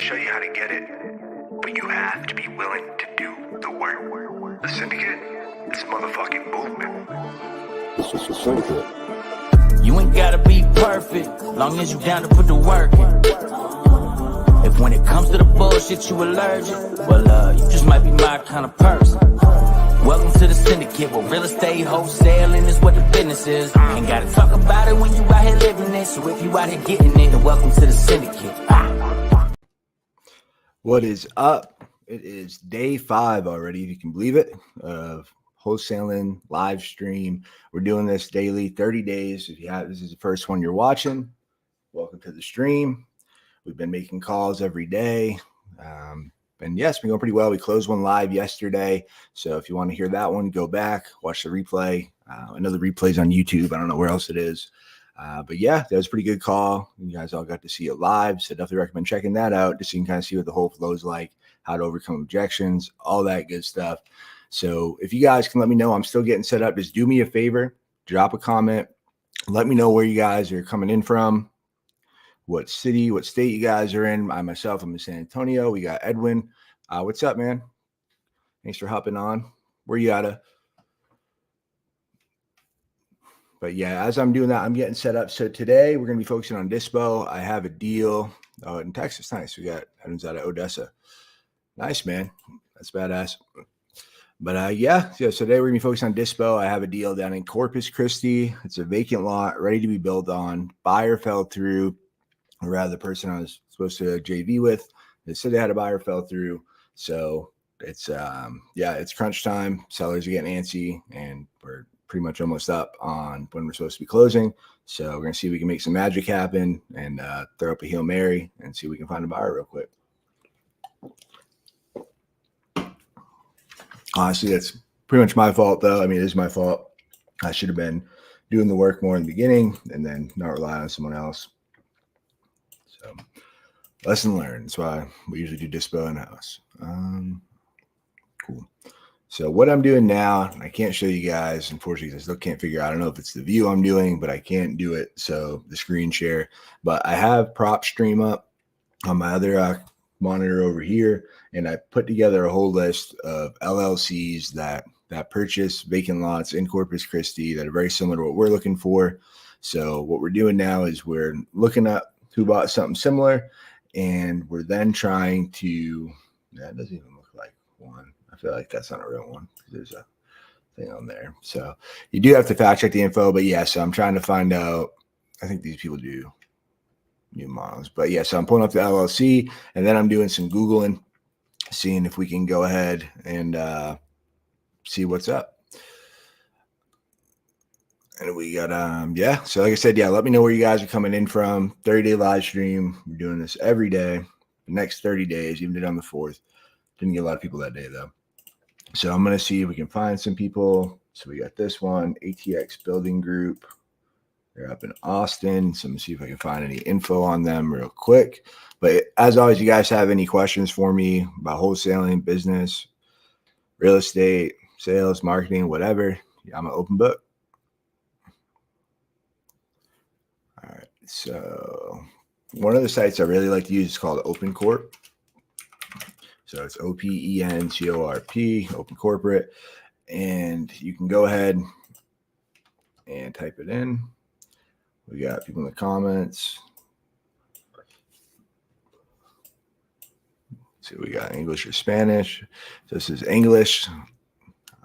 show you how to get it, but you have to be willing to do the work. The Syndicate, it's motherfucking movement. It's the Syndicate. You ain't gotta be perfect, long as you down to put the work in. If when it comes to the bullshit you allergic, well, you just might be my kind of person. Welcome to the Syndicate, where real estate wholesaling is what the business is. Ain't gotta talk about it when you out here living it, so if you out here getting it, then welcome to the Syndicate. What is up? It is day 5 already, if you can believe it, of Wholesaling live stream. We're doing this daily, 30 days. If you have, this is the first one you're watching, welcome to the stream. We've been making calls every day. And yes, it's been going pretty well. We closed one live yesterday. So if you want to hear that one, go back, watch the replay. I know the replay's on YouTube. I don't know where else it is. But yeah, that was a pretty good call. You guys all got to see it live. So definitely recommend checking that out just so you can kind of see what the whole flow is like, how to overcome objections, all that good stuff. So if you guys can let me know, I'm still getting set up. Just do me a favor, drop a comment. Let me know where you guys are coming in from, what city, what state you guys are in. I'm in San Antonio. We got Edwin. What's up, man? Thanks for hopping on. Where you at? But yeah, as I'm doing that, I'm getting set up. So today we're going to be focusing on Dispo. I have a deal in Texas. Nice. We got Edwin's out of Odessa. Nice, man. That's badass. But yeah, so today we're going to be focusing on Dispo. I have a deal down in Corpus Christi. It's a vacant lot ready to be built on. Buyer fell through. Or rather, the person I was supposed to JV with, they said they had a buyer, fell through. So it's it's crunch time. Sellers are getting antsy, and we're pretty much almost up on when we're supposed to be closing. So we're gonna see if we can make some magic happen and throw up a Hail Mary and see if we can find a buyer real quick. Honestly, that's pretty much my fault, though. I mean, it is my fault. I should have been doing the work more in the beginning and then not rely on someone else. So, lesson learned. That's why we usually do Dispo in-house. Cool. So what I'm doing now, I can't show you guys, unfortunately, I still can't figure out. I don't know if it's the view I'm doing, but I can't do it. So the screen share. But I have Prop Stream up on my other monitor over here, and I put together a whole list of LLCs that purchase vacant lots in Corpus Christi that are very similar to what we're looking for. So what we're doing now is we're looking up who bought something similar, and we're then trying to, that doesn't even look like one. I feel like that's not a real one. There's a thing on there. So you do have to fact check the info, but yeah, so I'm trying to find out, I think these people do new models, but yeah, so I'm pulling up the LLC, and then I'm doing some Googling, seeing if we can go ahead and see what's up. And we got, so like I said, let me know where you guys are coming in from. 30-day live stream. We're doing this every day, the next 30 days, even did on the 4th. Didn't get a lot of people that day, though. So I'm going to see if we can find some people. So we got this one, ATX Building Group. They're up in Austin. So I'm going to see if I can find any info on them real quick. But as always, you guys have any questions for me about wholesaling, business, real estate, sales, marketing, whatever, I'm an open book. All right, so one of the sites I really like to use is called Open Corp. So it's OPENCORP, Open Corporate, and you can go ahead and type it in. We got people in the comments. So we got English or Spanish. So this is English.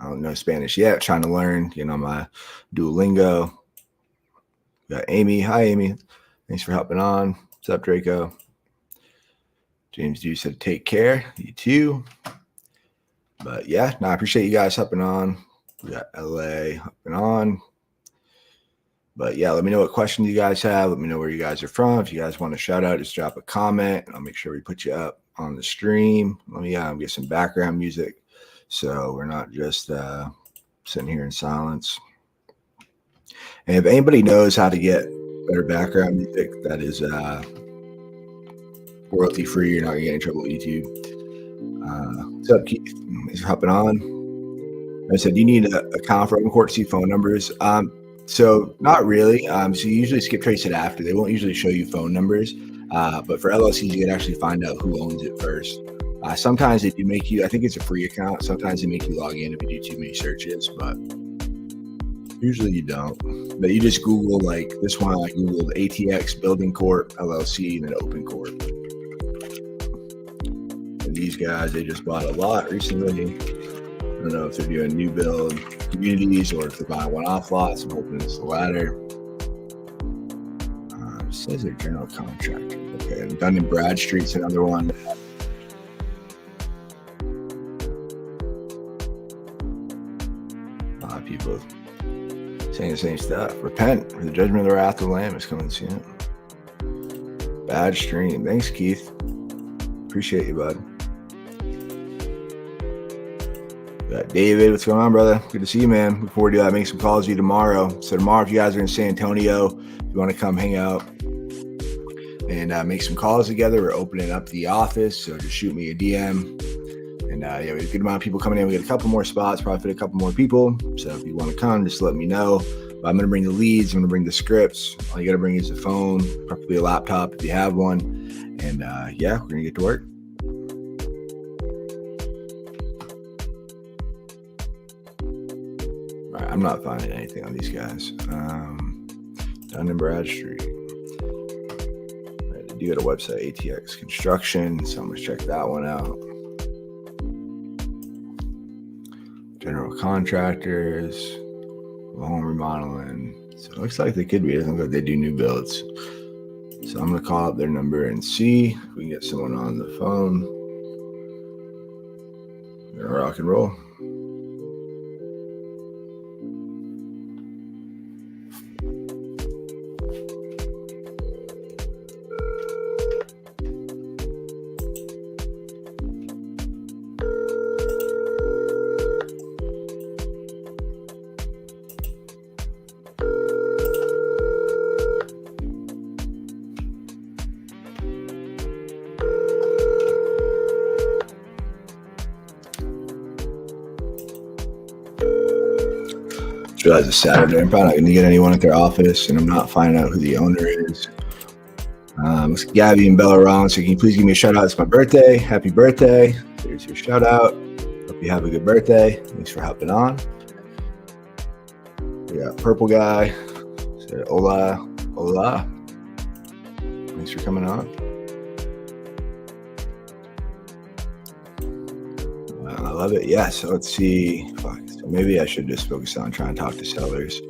I don't know Spanish yet. Trying to learn, my Duolingo. We got Amy. Hi, Amy. Thanks for helping on. What's up, Draco? James D said, take care. You too. But yeah, I appreciate you guys hopping on. We got LA hopping on. But yeah, let me know what questions you guys have. Let me know where you guys are from. If you guys want a shout out, just drop a comment, and I'll make sure we put you up on the stream. Let me get some background music, so we're not just sitting here in silence. And if anybody knows how to get better background music that is royalty free, you're not gonna get in trouble with YouTube. What's up, Keith? Thanks for hopping on. I said, do you need an account for Open Corp to see phone numbers? So not really. So you usually skip trace it after. They won't usually show you phone numbers. But for LLCs, you can actually find out who owns it first. Sometimes they do make you, I think it's a free account. Sometimes they make you log in if you do too many searches, but usually you don't. But you just Google, like this one, I Googled ATX Building Corp, LLC, and then Open Corp. And these guys, they just bought a lot recently. I don't know if they're doing new build communities or if they're buying one-off lots. I'm hoping it's the latter. It says they're general contractor. Okay, and Dun & Bradstreet's another one. A lot of people saying the same stuff. Repent, for the judgment of the wrath of the Lamb is coming soon. Bad stream. Thanks, Keith. Appreciate you, bud. Got David, what's going on, brother? Good to see you, man. Before we do that, make some calls to you tomorrow. So tomorrow, if you guys are in San Antonio, if you want to come hang out and make some calls together, we're opening up the office. So just shoot me a DM. And we have a good amount of people coming in. We got a couple more spots, probably fit a couple more people. So if you want to come, just let me know. But I'm going to bring the leads. I'm going to bring the scripts. All you got to bring is a phone, preferably a laptop if you have one. And we're going to get to work. All right, I'm not finding anything on these guys. Dun & Bradstreet. You got a website, ATX Construction, so I'm gonna check that one out. General contractors, home remodeling. So it looks like they could be. It looks like they do new builds. So I'm gonna call up their number and see if we can get someone on the phone. We're gonna rock and roll. Realize it's Saturday. I'm probably not going to get anyone at their office, and I'm not finding out who the owner is. It's Gabby and Bella Rollins. So can you please give me a shout out? It's my birthday. Happy birthday. Here's your shout out. Hope you have a good birthday. Thanks for hopping on. We got Purple Guy. Said hola. Hola. Thanks for coming on. I love it. Yeah. So let's see. So maybe I should just focus on trying to talk to sellers.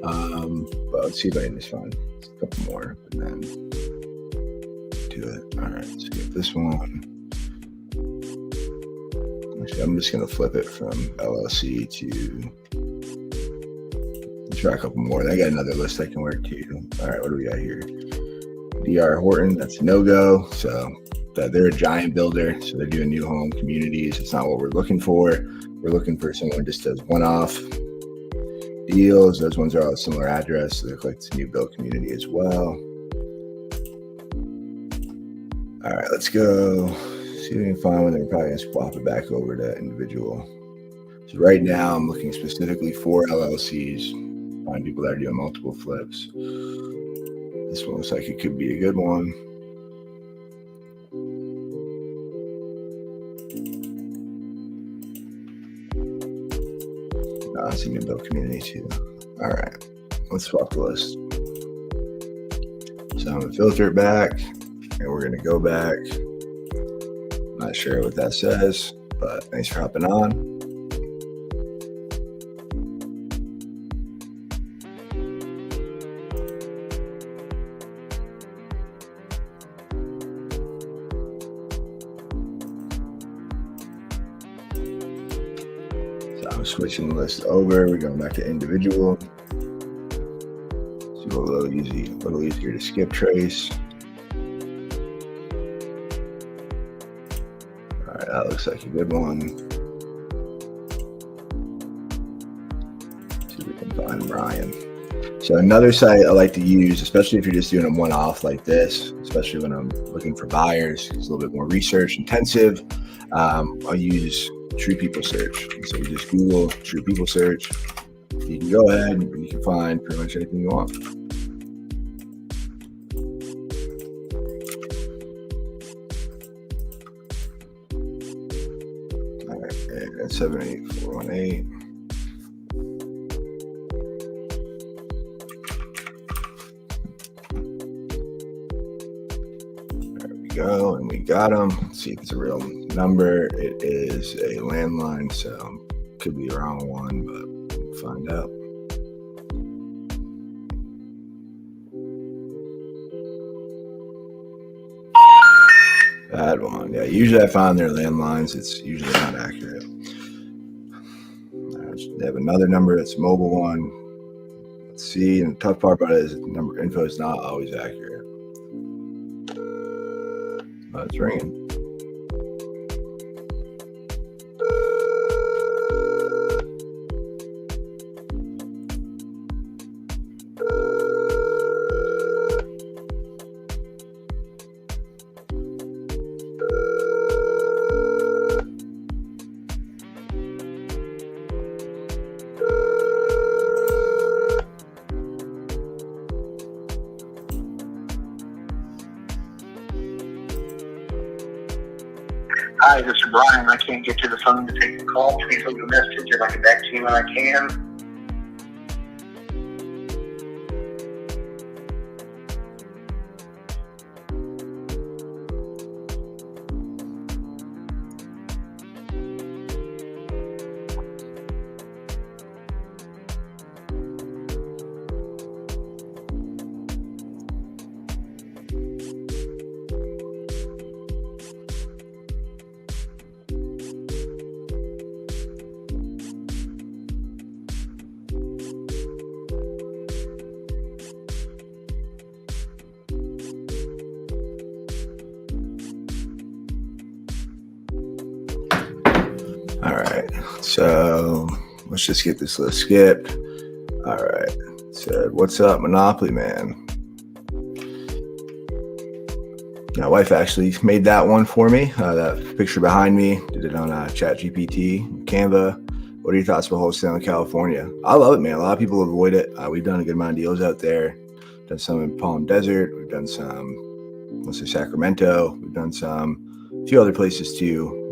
But let's see if I can just find a couple more and then do it. All right. Let's get this one. Actually, I'm just going to flip it from LLC to try a couple more. I got another list I can work too. All right. What do we got here? DR Horton. That's a no-go. So they're a giant builder. So they're doing new home communities. It's not what we're looking for. We're looking for someone who just does one-off deals. Those ones are all a similar address. So they look like it's a new build community as well. All right, let's go. See if we can find one. Then we're probably going to swap it back over to individual. So right now, I'm looking specifically for LLCs. Find people that are doing multiple flips. This one looks like it could be a good one. It's a new build community too. All right, let's swap the list. So I'm gonna filter it back, and we're gonna go back. Not sure what that says, but thanks for hopping on. Switching the list over, we're going back to individual. So a little easier to skip trace. All right, that looks like a good one. See if we can find Brian. So another site I like to use, especially if you're just doing a one-off like this, especially when I'm looking for buyers, it's a little bit more research intensive. I'll use True People Search. So you just Google True People Search. You can go ahead and you can find pretty much anything you want. And 78418. Go, and we got them. Let's see if it's a real number. It is a landline, so could be the wrong one, but we'll find out. That one. Yeah, usually I find their landlines, it's usually not accurate. They have another number that's a mobile one. Let's see, and the tough part about it is the number info is not always accurate. Oh, it's ringing. Hi, this is Brian. I can't get to the phone to take the call. Please leave a message and I'll get back to you when I can. All right, so let's just get this list skipped. All right, so what's up, Monopoly Man? My wife actually made that one for me. That picture behind me, did it on ChatGPT, Canva. What are your thoughts about wholesaling in California? I love it, man. A lot of people avoid it. We've done a good amount of deals out there. Done some in Palm Desert. We've done some, let's say Sacramento. We've done a few other places too.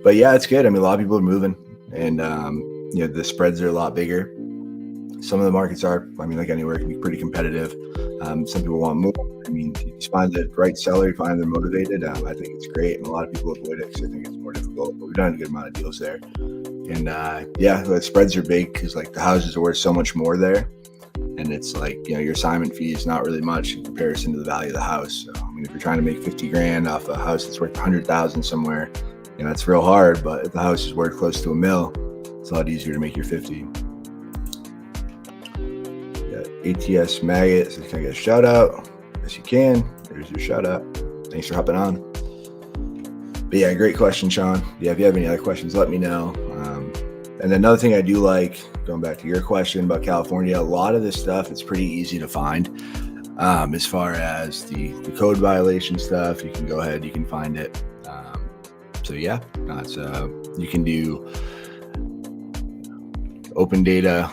But yeah, it's good. I mean, a lot of people are moving, and the spreads are a lot bigger. Some of the markets are, I mean, like anywhere, it can be pretty competitive. Some people want more. I mean, you just find the right seller, you find they're motivated. I think it's great, and a lot of people avoid it because I think it's more difficult. But we've done a good amount of deals there, and the spreads are big because like the houses are worth so much more there, and it's like your assignment fee is not really much in comparison to the value of the house. So I mean, if you're trying to make 50 grand off a house that's worth 100,000 somewhere, that's real hard. But if the house is worth close to $1 million, it's a lot easier to make your 50. ATS Maggot says, can I get a shout out? Yes, you can. There's your shout out. Thanks for hopping on. But yeah, great question, Sean. Yeah, if you have any other questions, let me know. And another thing I do like, going back to your question about California, a lot of this stuff, it's pretty easy to find. As far as the code violation stuff, you can go ahead, you can find it. So yeah, you can do open data.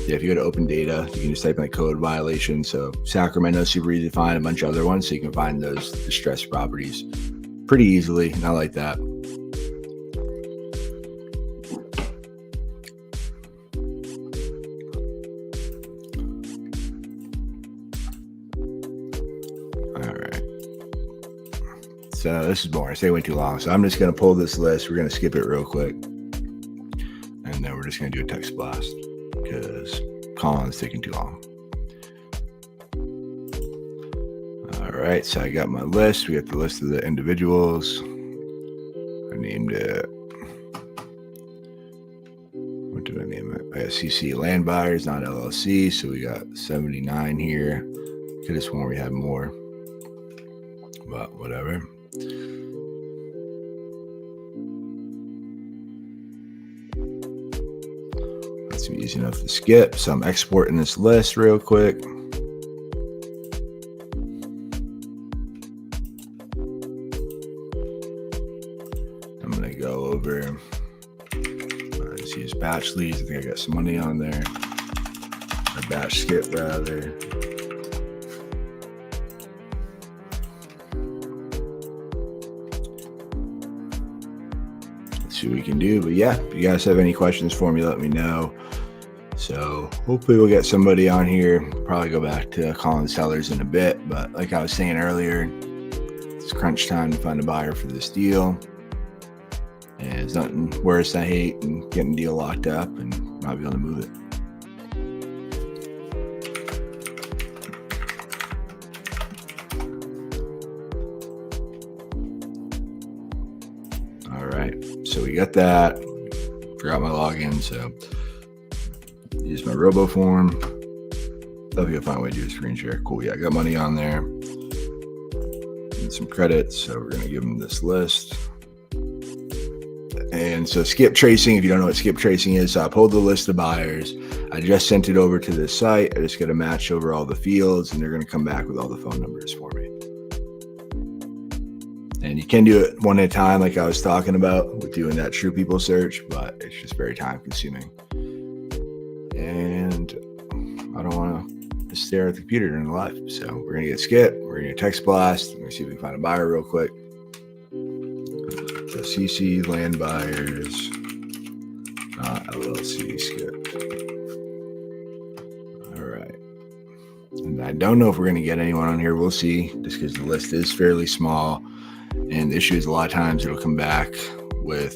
If you go to open data, you can just type in the code violation. So Sacramento, super easy to find, a bunch of other ones. So you can find those distressed properties pretty easily. And I like that. All right. So this is boring. Say way too long. So I'm just going to pull this list. We're going to skip it real quick. And then we're just going to do a text blast because Colin's taking too long. All right, so I got my list. We got the list of the individuals. I named it. What did I name it? I got CC Land Buyers, not LLC. So we got 79 here. Could have sworn we had more, but whatever. It's easy enough to skip. So I'm exporting this list real quick. I'm going to go over, just use batch leads. I think I got some money on there. Or batch skip rather. see what we can do. But yeah, if you guys have any questions for me, let me know. So hopefully we'll get somebody on here. Probably go back to calling sellers in a bit. But like I was saying earlier, it's crunch time to find a buyer for this deal. And it's nothing worse, I hate, than getting a deal locked up and not be able to move it. All right, so we got that. Forgot my login, so use my robo form. Love you, find a way to do a screen share. Cool, yeah, I got money on there. And some credits, so we're gonna give them this list. And so skip tracing, if you don't know what skip tracing is, so I pulled the list of buyers. I just sent it over to this site. I just got to match over all the fields, and they're going to come back with all the phone numbers for me. And you can do it one at a time, like I was talking about with doing that True People search, but it's just very time consuming. And I don't want to stare at the computer during the live. So we're going to get skip. We're going to text blast. We're going to see if we can find a buyer real quick. So CC land buyers, LLC skip. All right. And I don't know if we're going to get anyone on here. We'll see, just because the list is fairly small. And the issue is a lot of times it'll come back with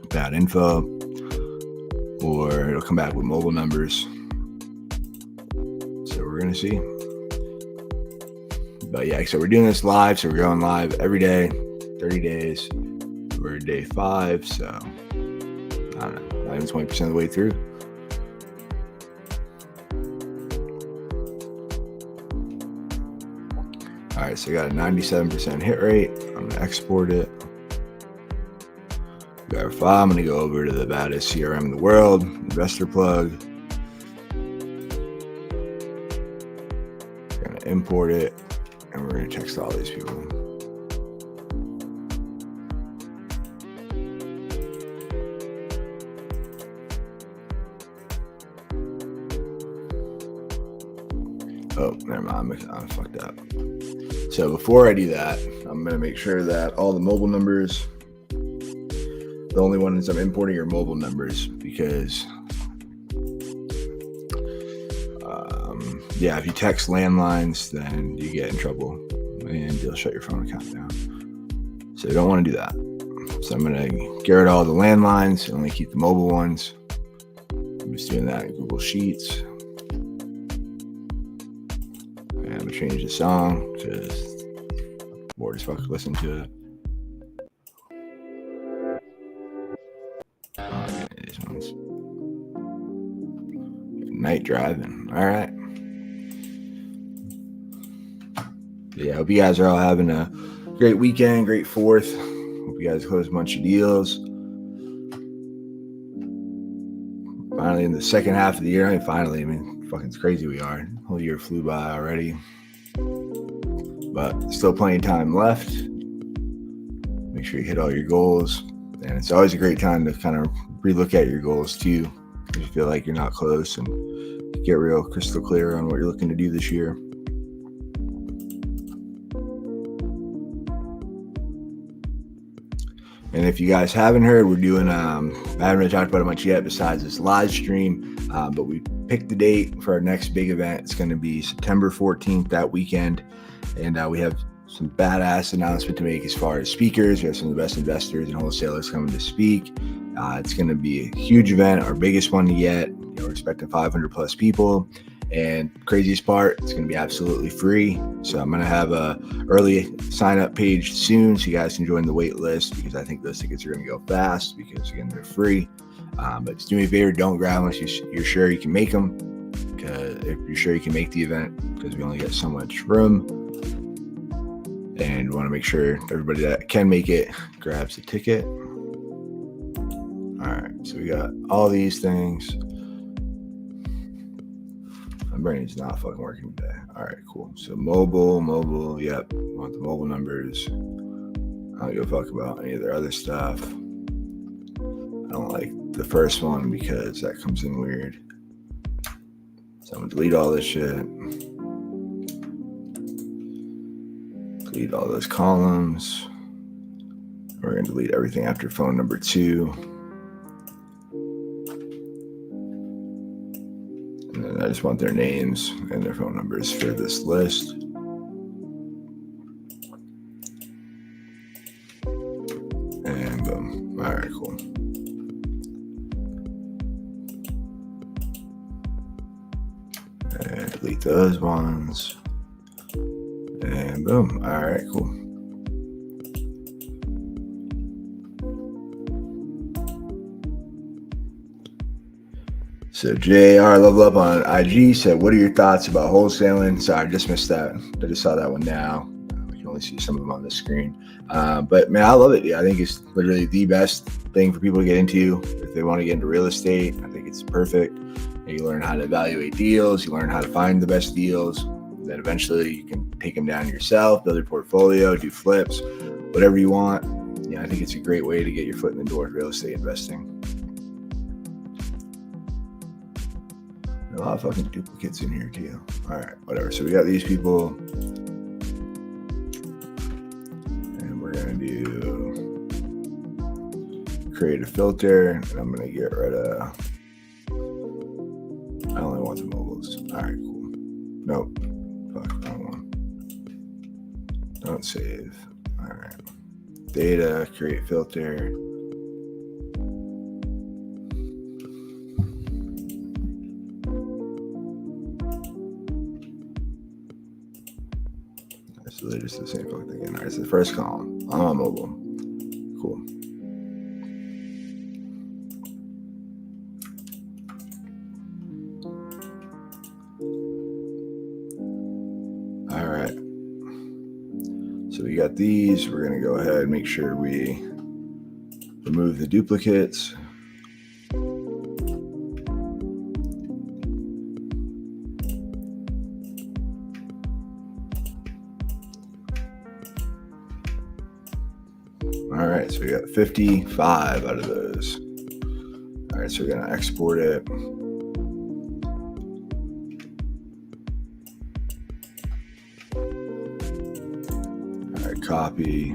bad info, or it'll come back with mobile numbers. So we're going to see. But yeah, so we're doing this live. So we're going live every day, 30 days. We're day 5. So I don't know, not even 20% of the way through. All right, so we got a 97% hit rate. I'm gonna export it. Verify. I'm gonna go over to the baddest CRM in the world, Investor Plug. We're gonna import it, and we're gonna text all these people. Oh, never mind. I'm fucked up. So before I do that, I'm going to make sure that all the mobile numbers, the only ones I'm importing are mobile numbers, because yeah, if you text landlines, then you get in trouble and they'll shut your phone account down. So you don't want to do that. So I'm going to get rid of all the landlines and only keep the mobile ones. I'm just doing that in Google Sheets. And I'm going to change the song because bored as fuck listen to it. Oh, these ones. Night driving. All right. Yeah, I hope you guys are all having a great weekend, great 4th. Hope you guys close a bunch of deals. Finally, in the second half of the year, I mean, fucking it's crazy we are. The whole year flew by already. But still plenty of time left. Make sure you hit all your goals. And it's always a great time to kind of relook at your goals too. If you feel like you're not close, and get real crystal clear on what you're looking to do this year. And if you guys haven't heard, we're doing, I haven't really talked about it much yet besides this live stream, but we picked the date for our next big event. It's going to be September 14th, that weekend. And we have some badass announcement to make as far as speakers. We have some of the best investors and wholesalers coming to speak. It's going to be a huge event, our biggest one yet. We're expecting 500 plus people. And craziest part, it's going to be absolutely free. So I'm going to have a early sign up page soon, so you guys can join the wait list, because I think those tickets are going to go fast, because again, they're free. But just do me a favor, don't grab them unless you're sure you can make them. Because if you're sure you can make the event, because we only get so much room. And we want to make sure everybody that can make it grabs the ticket. All right, so we got all these things. My brain's not fucking working today. All right, cool. So mobile, yep. Want the mobile numbers. I don't give a fuck about any of their other stuff. I don't like the first one because that comes in weird. So I'm gonna delete all this shit. Delete all those columns. We're going to delete everything after phone number 2. And then I just want their names and their phone numbers for this list. And boom. All right, cool. And delete those ones. And boom. All right, cool. So JR Level Up on IG said, what are your thoughts about wholesaling? Sorry, I just missed that. I just saw that one now. We can only see some of them on the screen. But man, I love it. Yeah, I think it's literally the best thing for people to get into if they want to get into real estate. I think it's perfect. You learn how to evaluate deals. You learn how to find the best deals. Then eventually you can take them down yourself, build your portfolio, do flips, whatever you want. Yeah, I think it's a great way to get your foot in the door of real estate investing. A lot of fucking duplicates in here too. All right, whatever. So we got these people, and we're gonna do create a filter, and I'm gonna get rid of. I only want the mobiles. All right, cool. Nope. Fuck, wrong one. Don't save. All right. Data, create filter. So they're just the same fucking thing again. All right, so the first column, I'm on mobile. Cool. All right. So we got these. We're going to go ahead and make sure we remove the duplicates. All right, so we got 55 out of those. All right, so we're gonna export it. All right, copy.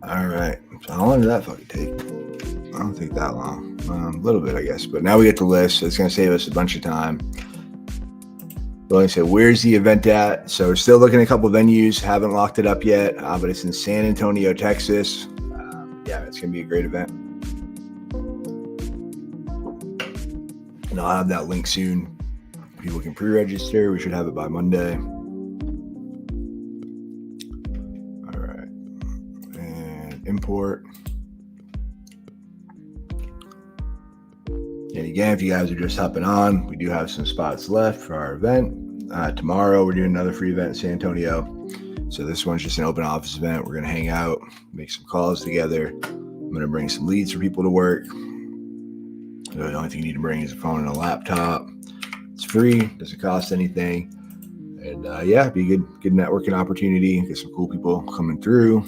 All right, so how long did that fucking take? I don't think that long. A little bit, I guess. But now we get the list, so it's going to save us a bunch of time. But like I said, where's the event at? So we're still looking at a couple of venues. Haven't locked it up yet, but it's in San Antonio, Texas. Yeah, it's going to be a great event. And I'll have that link soon. People can pre-register. We should have it by Monday. Import. And again, if you guys are just hopping on, we do have some spots left for our event. Tomorrow, we're doing another free event in San Antonio. So this one's just an open office event. We're going to hang out, make some calls together. I'm going to bring some leads for people to work. The only thing you need to bring is a phone and a laptop. It's free, doesn't cost anything. And yeah, be a good networking opportunity. Get some cool people coming through.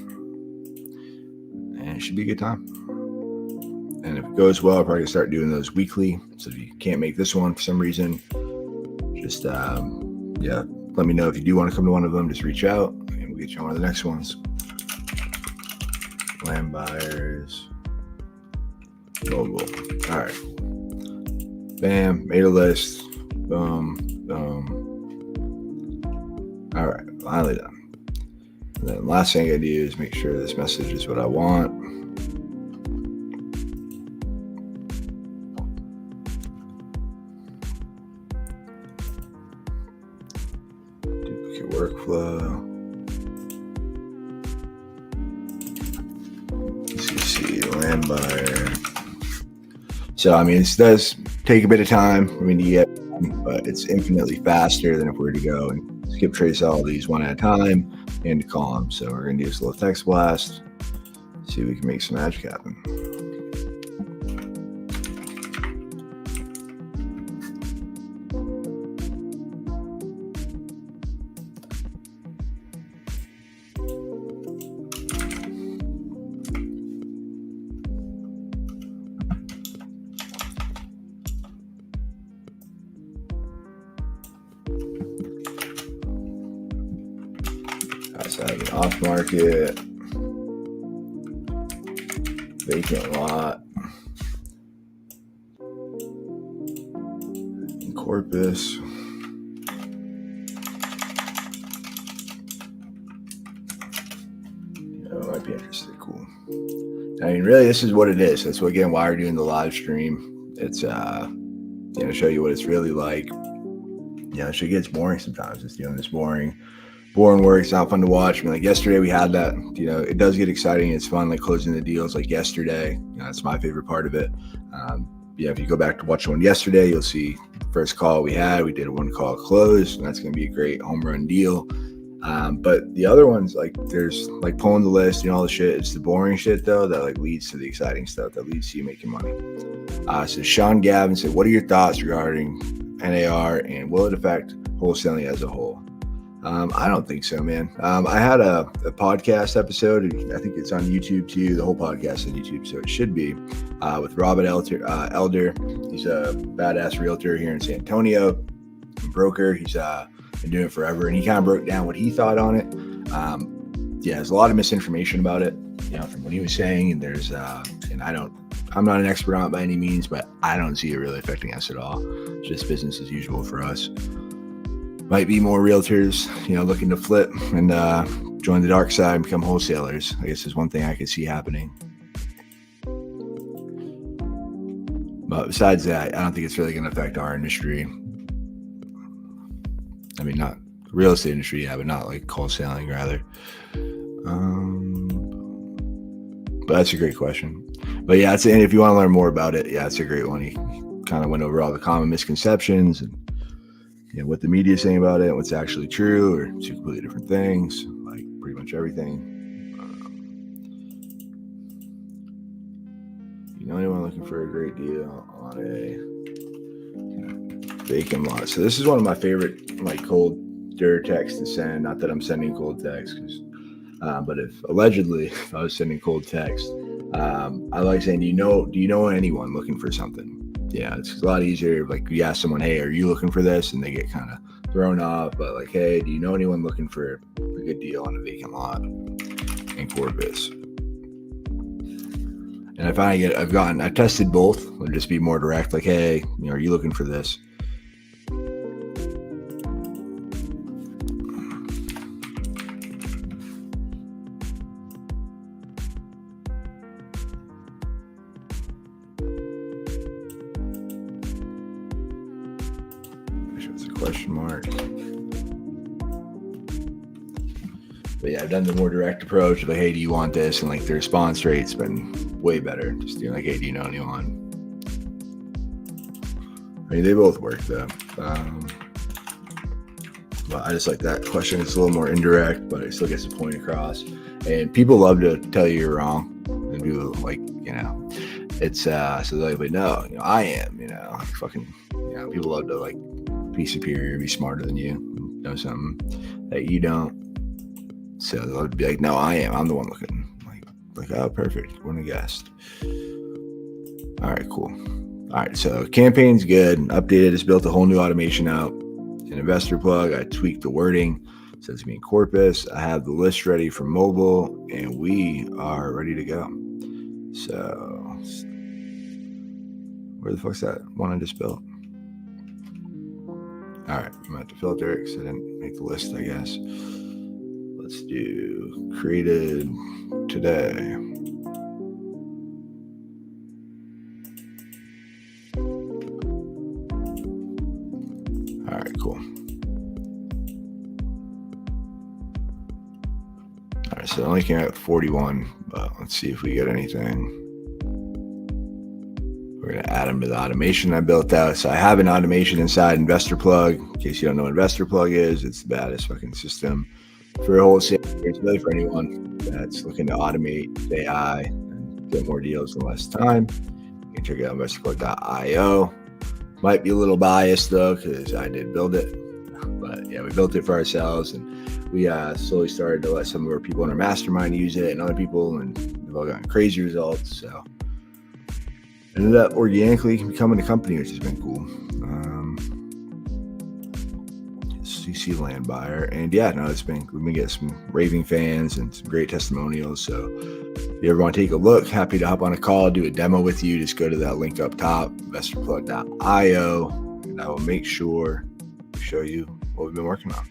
And it should be a good time. And if it goes well, I'll probably start doing those weekly. So if you can't make this one for some reason, just yeah, let me know if you do want to come to one of them. Just reach out and we'll get you on one of the next ones. Land buyers, mobile. All right. Bam, made a list. Boom, boom. All right, finally done. And then last thing I do is make sure this message is what I want. Duplicate workflow. CC land buyer. So, I mean, this does take a bit of time for me to get, but it's infinitely faster than if we were to go and skip trace all these one at a time and to call them. So we're going to do this little text blast, see if we can make some magic happen. So I have an off market, vacant lot, in Corpus. It might be interesting. Cool. I mean, really, this is what it is. That's what, again, why we're doing the live stream. It's show you what it's really like. Shit gets boring sometimes. It's doing this boring work. It's not fun to watch. I mean, like yesterday we had that. It does get exciting. It's fun, like closing the deals. Like yesterday, that's my favorite part of it. If you go back to watch one yesterday, you'll see the first call we had. We did a one call close, and that's going to be a great home run deal. But the other ones, like there's like pulling the list, all the shit. It's the boring shit though that like leads to the exciting stuff that leads to you making money. So Sean Gavin said, "What are your thoughts regarding NAR and will it affect wholesaling as a whole?" I don't think so, man. I had a podcast episode, and I think it's on YouTube too. The whole podcast on YouTube, so it should be with Robert Elder. He's a badass realtor here in San Antonio, broker. He's been doing it forever, and he kind of broke down what he thought on it. There's a lot of misinformation about it, from what he was saying, and there's and I'm not an expert on it by any means, but I don't see it really affecting us at all. It's just business as usual for us. Might be more realtors, looking to flip and join the dark side and become wholesalers. I guess is one thing I could see happening. But besides that, I don't think it's really going to affect our industry. I mean, not real estate industry, but not like wholesaling, rather. But that's a great question. But and if you want to learn more about it, it's a great one. He kind of went over all the common misconceptions and what the media is saying about it, what's actually true, or two completely different things, like pretty much everything. Anyone looking for a great deal on a vacant lot? So this is one of my favorite colder texts to send. Not that I'm sending cold texts, but if I was sending cold text, I like saying, do you know anyone looking for something? It's a lot easier. Like you ask someone, hey, are you looking for this? And they get kind of thrown off. But like, hey, do you know anyone looking for a good deal on a vacant lot in Corpus? And I've tested both. I'll just be more direct. Like, hey, are you looking for this? Question mark. But I've done the more direct approach of like, hey, do you want this? And like the response rate's been way better. Just doing like, hey, do you know anyone? I mean, they both work though. But I just like that question. It's a little more indirect, but it still gets the point across. And people love to tell you you're wrong and do like, it's so they're like, no, I am, fucking, people love to like be superior, be smarter than you, know something that you don't. So they'll be like, no, I am. I'm the one looking. Like, oh, perfect. Wouldn't have guessed. All right, cool. All right, so campaign's good. Updated. Just built a whole new automation out. An investor plug. I tweaked the wording. It says me in Corpus. I have the list ready for mobile, and we are ready to go. So, where the fuck's that one I just built? All right, I'm going to have to filter it because I didn't make the list, I guess. Let's do created today. All right, cool. All right, so only came out 41, but let's see if we get anything. We're going to add them to the automation I built out. So I have an automation inside Investor Plug. In case you don't know what Investor Plug is, it's the baddest fucking system for a wholesale. It's really for anyone that's looking to automate AI and get more deals in less time. You can check out investorplug.io. Might be a little biased though, because I did build it. But we built it for ourselves, and we slowly started to let some of our people in our mastermind use it and other people, and they've all gotten crazy results. So ended up organically becoming a company, which has been cool. CC land buyer. And yeah, no, we've been getting some raving fans and some great testimonials. So if you ever want to take a look, happy to hop on a call, do a demo with you. Just go to that link up top, investorplug.io, and I will make sure to show you what we've been working on.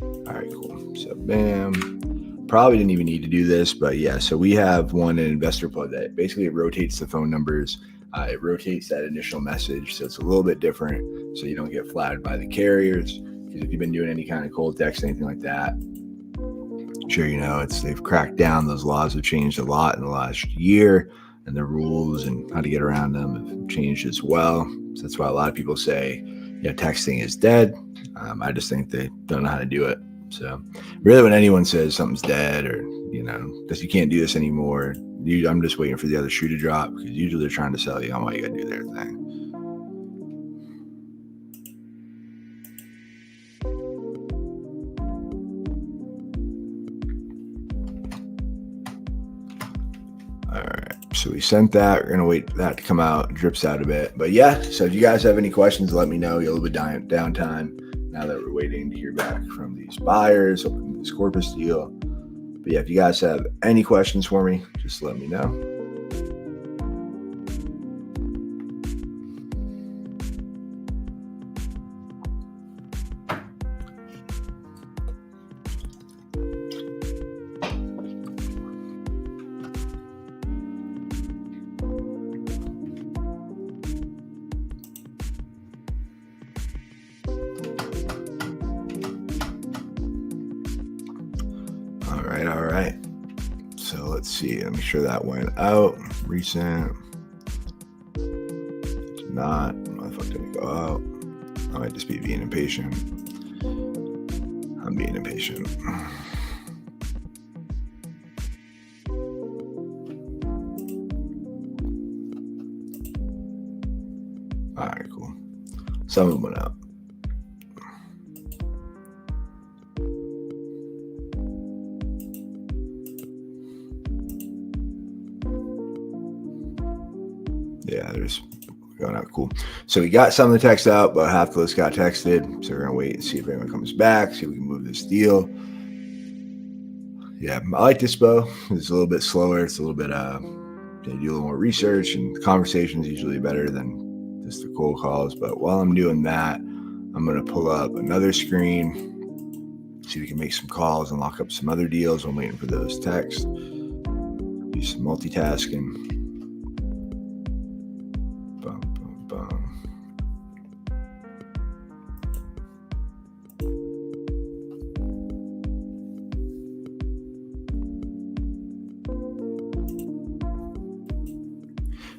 All right, cool. So bam, probably didn't even need to do this, but yeah, so we have one in Investor Plug that basically rotates the phone numbers. It rotates that initial message, so it's a little bit different, so you don't get flagged by the carriers. Because if you've been doing any kind of cold text, anything like that, I'm sure you know they've cracked down. Those laws have changed a lot in the last year, and the rules and how to get around them have changed as well. So that's why a lot of people say, texting is dead. I just think they don't know how to do it. So really, when anyone says something's dead or that you can't do this anymore, I'm just waiting for the other shoe to drop, because usually they're trying to sell you on why you got to do their thing. All right, so we sent that. We're gonna wait for that to come out. It drips out a bit, but yeah. So if you guys have any questions, let me know. You'll have a little bit downtime now that we're waiting to hear back from these buyers, opening this Corpus deal. But yeah, if you guys have any questions for me, just let me know. All right. So let's see. Let me make sure that went out. Recent. It's not. Motherfucker didn't go out. I might just be being impatient. I'm being impatient. All right, cool. Some of them went out. Yeah, there's going out. Cool. So we got some of the text out, but half the list got texted. So we're going to wait and see if anyone comes back, see if we can move this deal. Yeah, I like this, Bo. It's a little bit slower. It's a little bit, they do a little more research, and the conversation is usually better than just the cold calls. But while I'm doing that, I'm going to pull up another screen, see if we can make some calls and lock up some other deals. I'm waiting for those texts. Do some multitasking.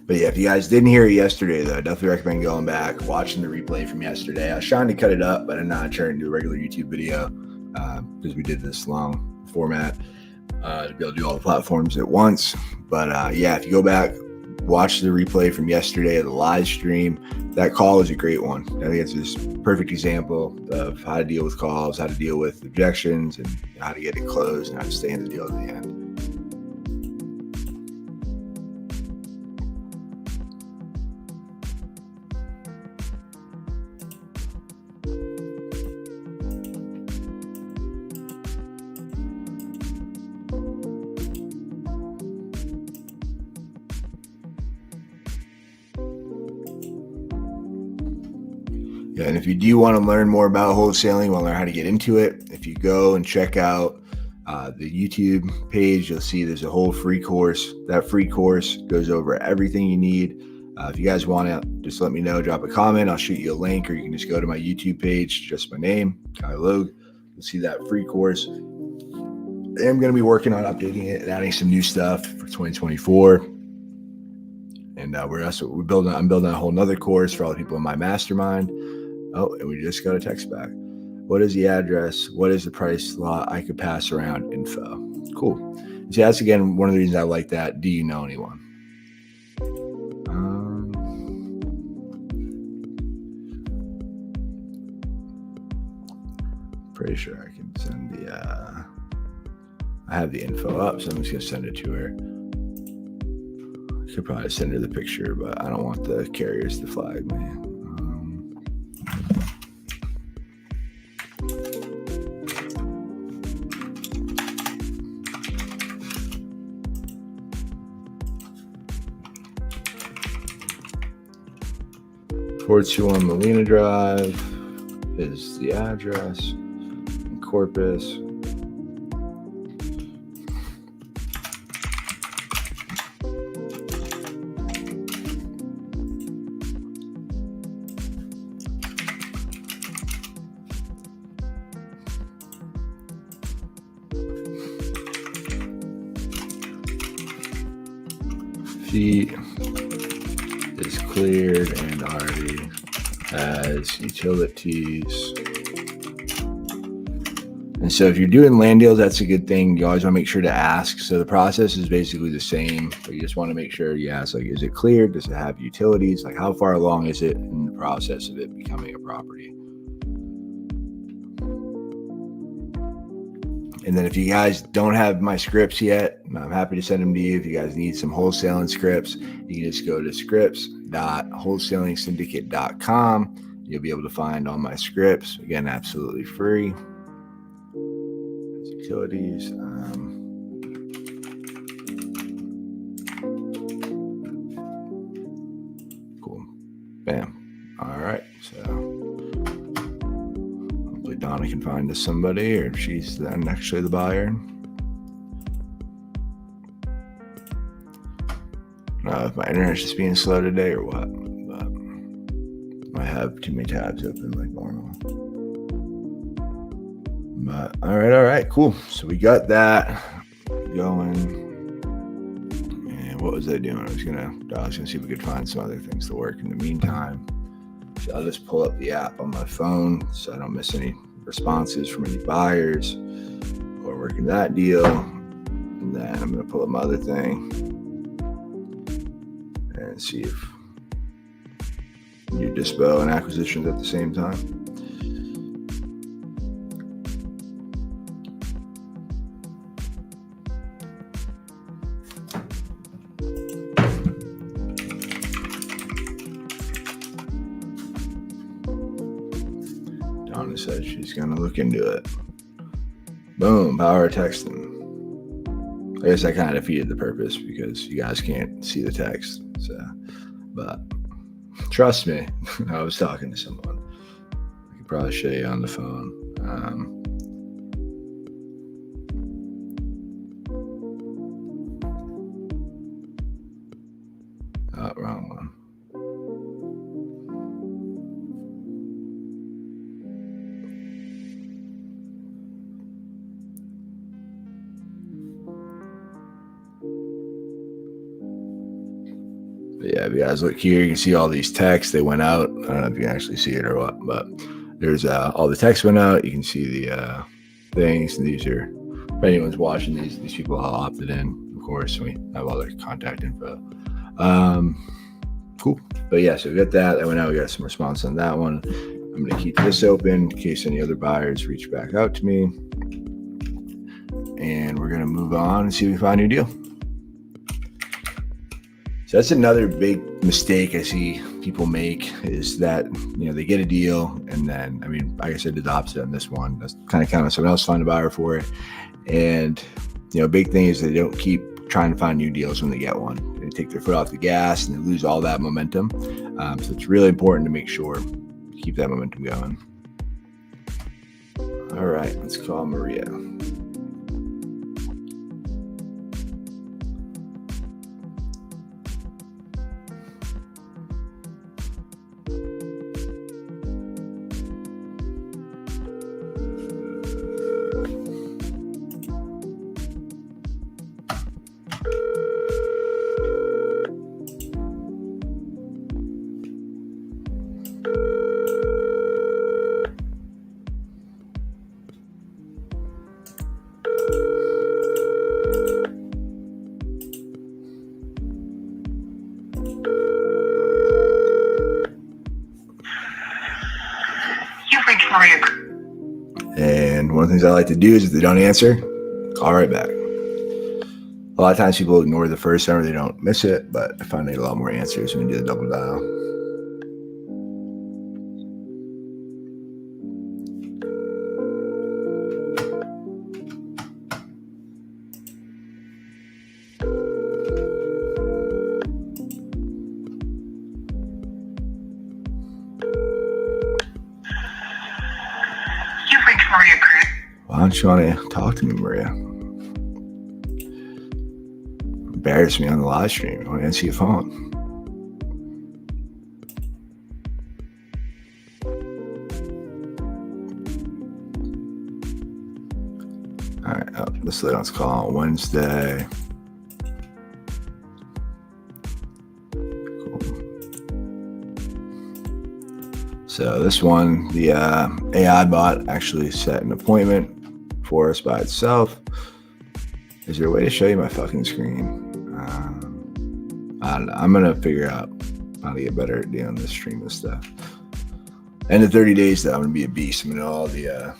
But yeah, if you guys didn't hear it yesterday, though, I definitely recommend going back, watching the replay from yesterday. I was trying to cut it up, but I'm not trying to do a regular YouTube video because we did this long format to be able to do all the platforms at once. But yeah, if you go back, watch the replay from yesterday of the live stream, that call is a great one. I think it's this perfect example of how to deal with calls, how to deal with objections, and how to get it closed and how to stay in the deal at the end. Yeah, and if you do want to learn more about wholesaling, want to learn how to get into it, if you go and check out the YouTube page, you'll see there's a whole free course. That free course goes over everything you need. If you guys want to, just let me know, drop a comment. I'll shoot you a link, or you can just go to my YouTube page, just my name, Kai Logue. You'll see that free course. I'm going to be working on updating it and adding some new stuff for 2024. And I'm building a whole nother course for all the people in my mastermind. Oh, and we just got a text back. What is the address? What is the price lot I could pass around info? Cool. See, that's again one of the reasons I like that. Do you know anyone? Pretty sure I can send the. I have the info up, so I'm just gonna send it to her. I could probably send her the picture, but I don't want the carriers to flag me. 421 Molina Drive is the address in Corpus. Feet is cleared and already has utilities. And so if you're doing land deals, that's a good thing. You always want to make sure to ask. So the process is basically the same, but you just want to make sure you ask, like, is it cleared? Does it have utilities? Like, how far along is it in the process of it becoming a property? And then if you guys don't have my scripts yet, I'm happy to send them to you. If you guys need some wholesaling scripts, you can just go to scripts.wholesalingsyndicate.com. You'll be able to find all my scripts. Again, absolutely free. Utilities. Cool. Bam. All right. So hopefully Donna can find us somebody, or if she's then actually the buyer. If my internet's just being slow today or what, but I have too many tabs open like normal. But all right, cool. So we got that going. And what was I doing? I was gonna see if we could find some other things to work in the meantime. So I'll just pull up the app on my phone so I don't miss any responses from any buyers or working that deal. And then I'm gonna pull up my other thing and see if you dispo and acquisitions at the same time. Donna said she's gonna look into it. Boom, power texting. I guess I kind of defeated the purpose because you guys can't see the text. So, but trust me, I was talking to someone. I could probably show you on the phone. Wrong one. But yeah, if you guys look here, you can see all these texts. They went out. I don't know if you can actually see it or what, but there's all the text went out. You can see the things, and these are, if anyone's watching these people all opted in, of course. We have all their contact info. Cool. But yeah, so we got that. That went out. We got some response on that one. I'm going to keep this open in case any other buyers reach back out to me. And we're going to move on and see if we find a new deal. So that's another big mistake I see people make, is that, they get a deal and then, like I said, the opposite on this one. That's kind of counting someone else find a buyer for it. And, big thing is they don't keep trying to find new deals when they get one. They take their foot off the gas and they lose all that momentum. So it's really important to make sure you keep that momentum going. All right, let's call Maria. And one of the things I like to do is, if they don't answer, call right back. A lot of times people ignore the first time or they don't miss it, but I find I get a lot more answers when you do the double dial. Why don't you want to talk to me, Maria? Embarrass me on the live stream. I want to answer your phone. All right, this lady wants to call on Wednesday. Cool. So this one, the AI bot actually set an appointment for us by itself. Is there a way to show you my fucking screen? I don't know. I'm gonna figure out how to get better at doing this streaming stuff. And in 30 days, though, I'm gonna be a beast. I'm gonna know all the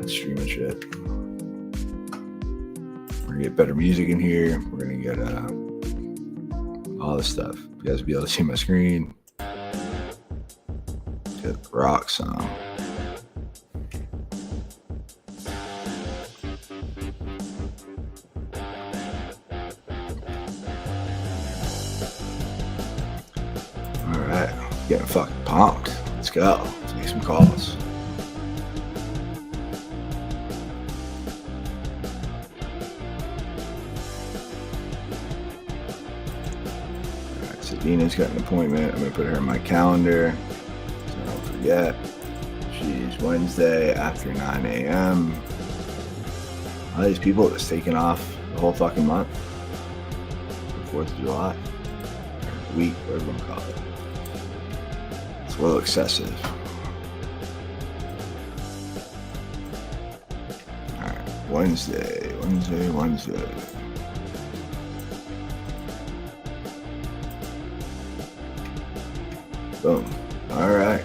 streaming shit. We're gonna get better music in here. We're gonna get all this stuff. You guys will be able to see my screen. Get the rock song. All right, getting fucking pumped. Let's go. Let's make some calls. Dina's got an appointment. I'm going to put her in my calendar so I don't forget. She's Wednesday after 9 a.m. All these people that's taking off the whole fucking month. The 4th of July. Week, whatever you want to call it. It's a little excessive. Alright, Wednesday. Boom. All right.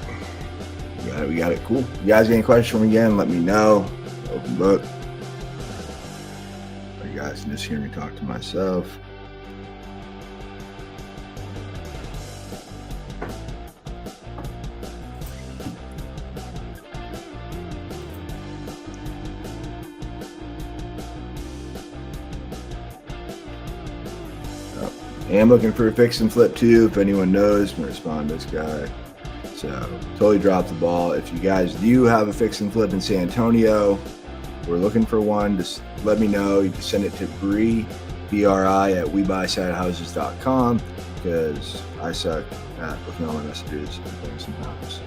We got it. Cool. You guys got any questions for me again? Let me know. Open book. Or you guys can just hear me talk to myself. I am looking for a fix and flip too. If anyone knows, I'm gonna respond to this guy. So totally dropped the ball. If you guys do have a fix and flip in San Antonio, we're looking for one. Just let me know. You can send it to Bree, BRI at WeBuySideHouses.com because I suck at looking at all my messages and things sometimes.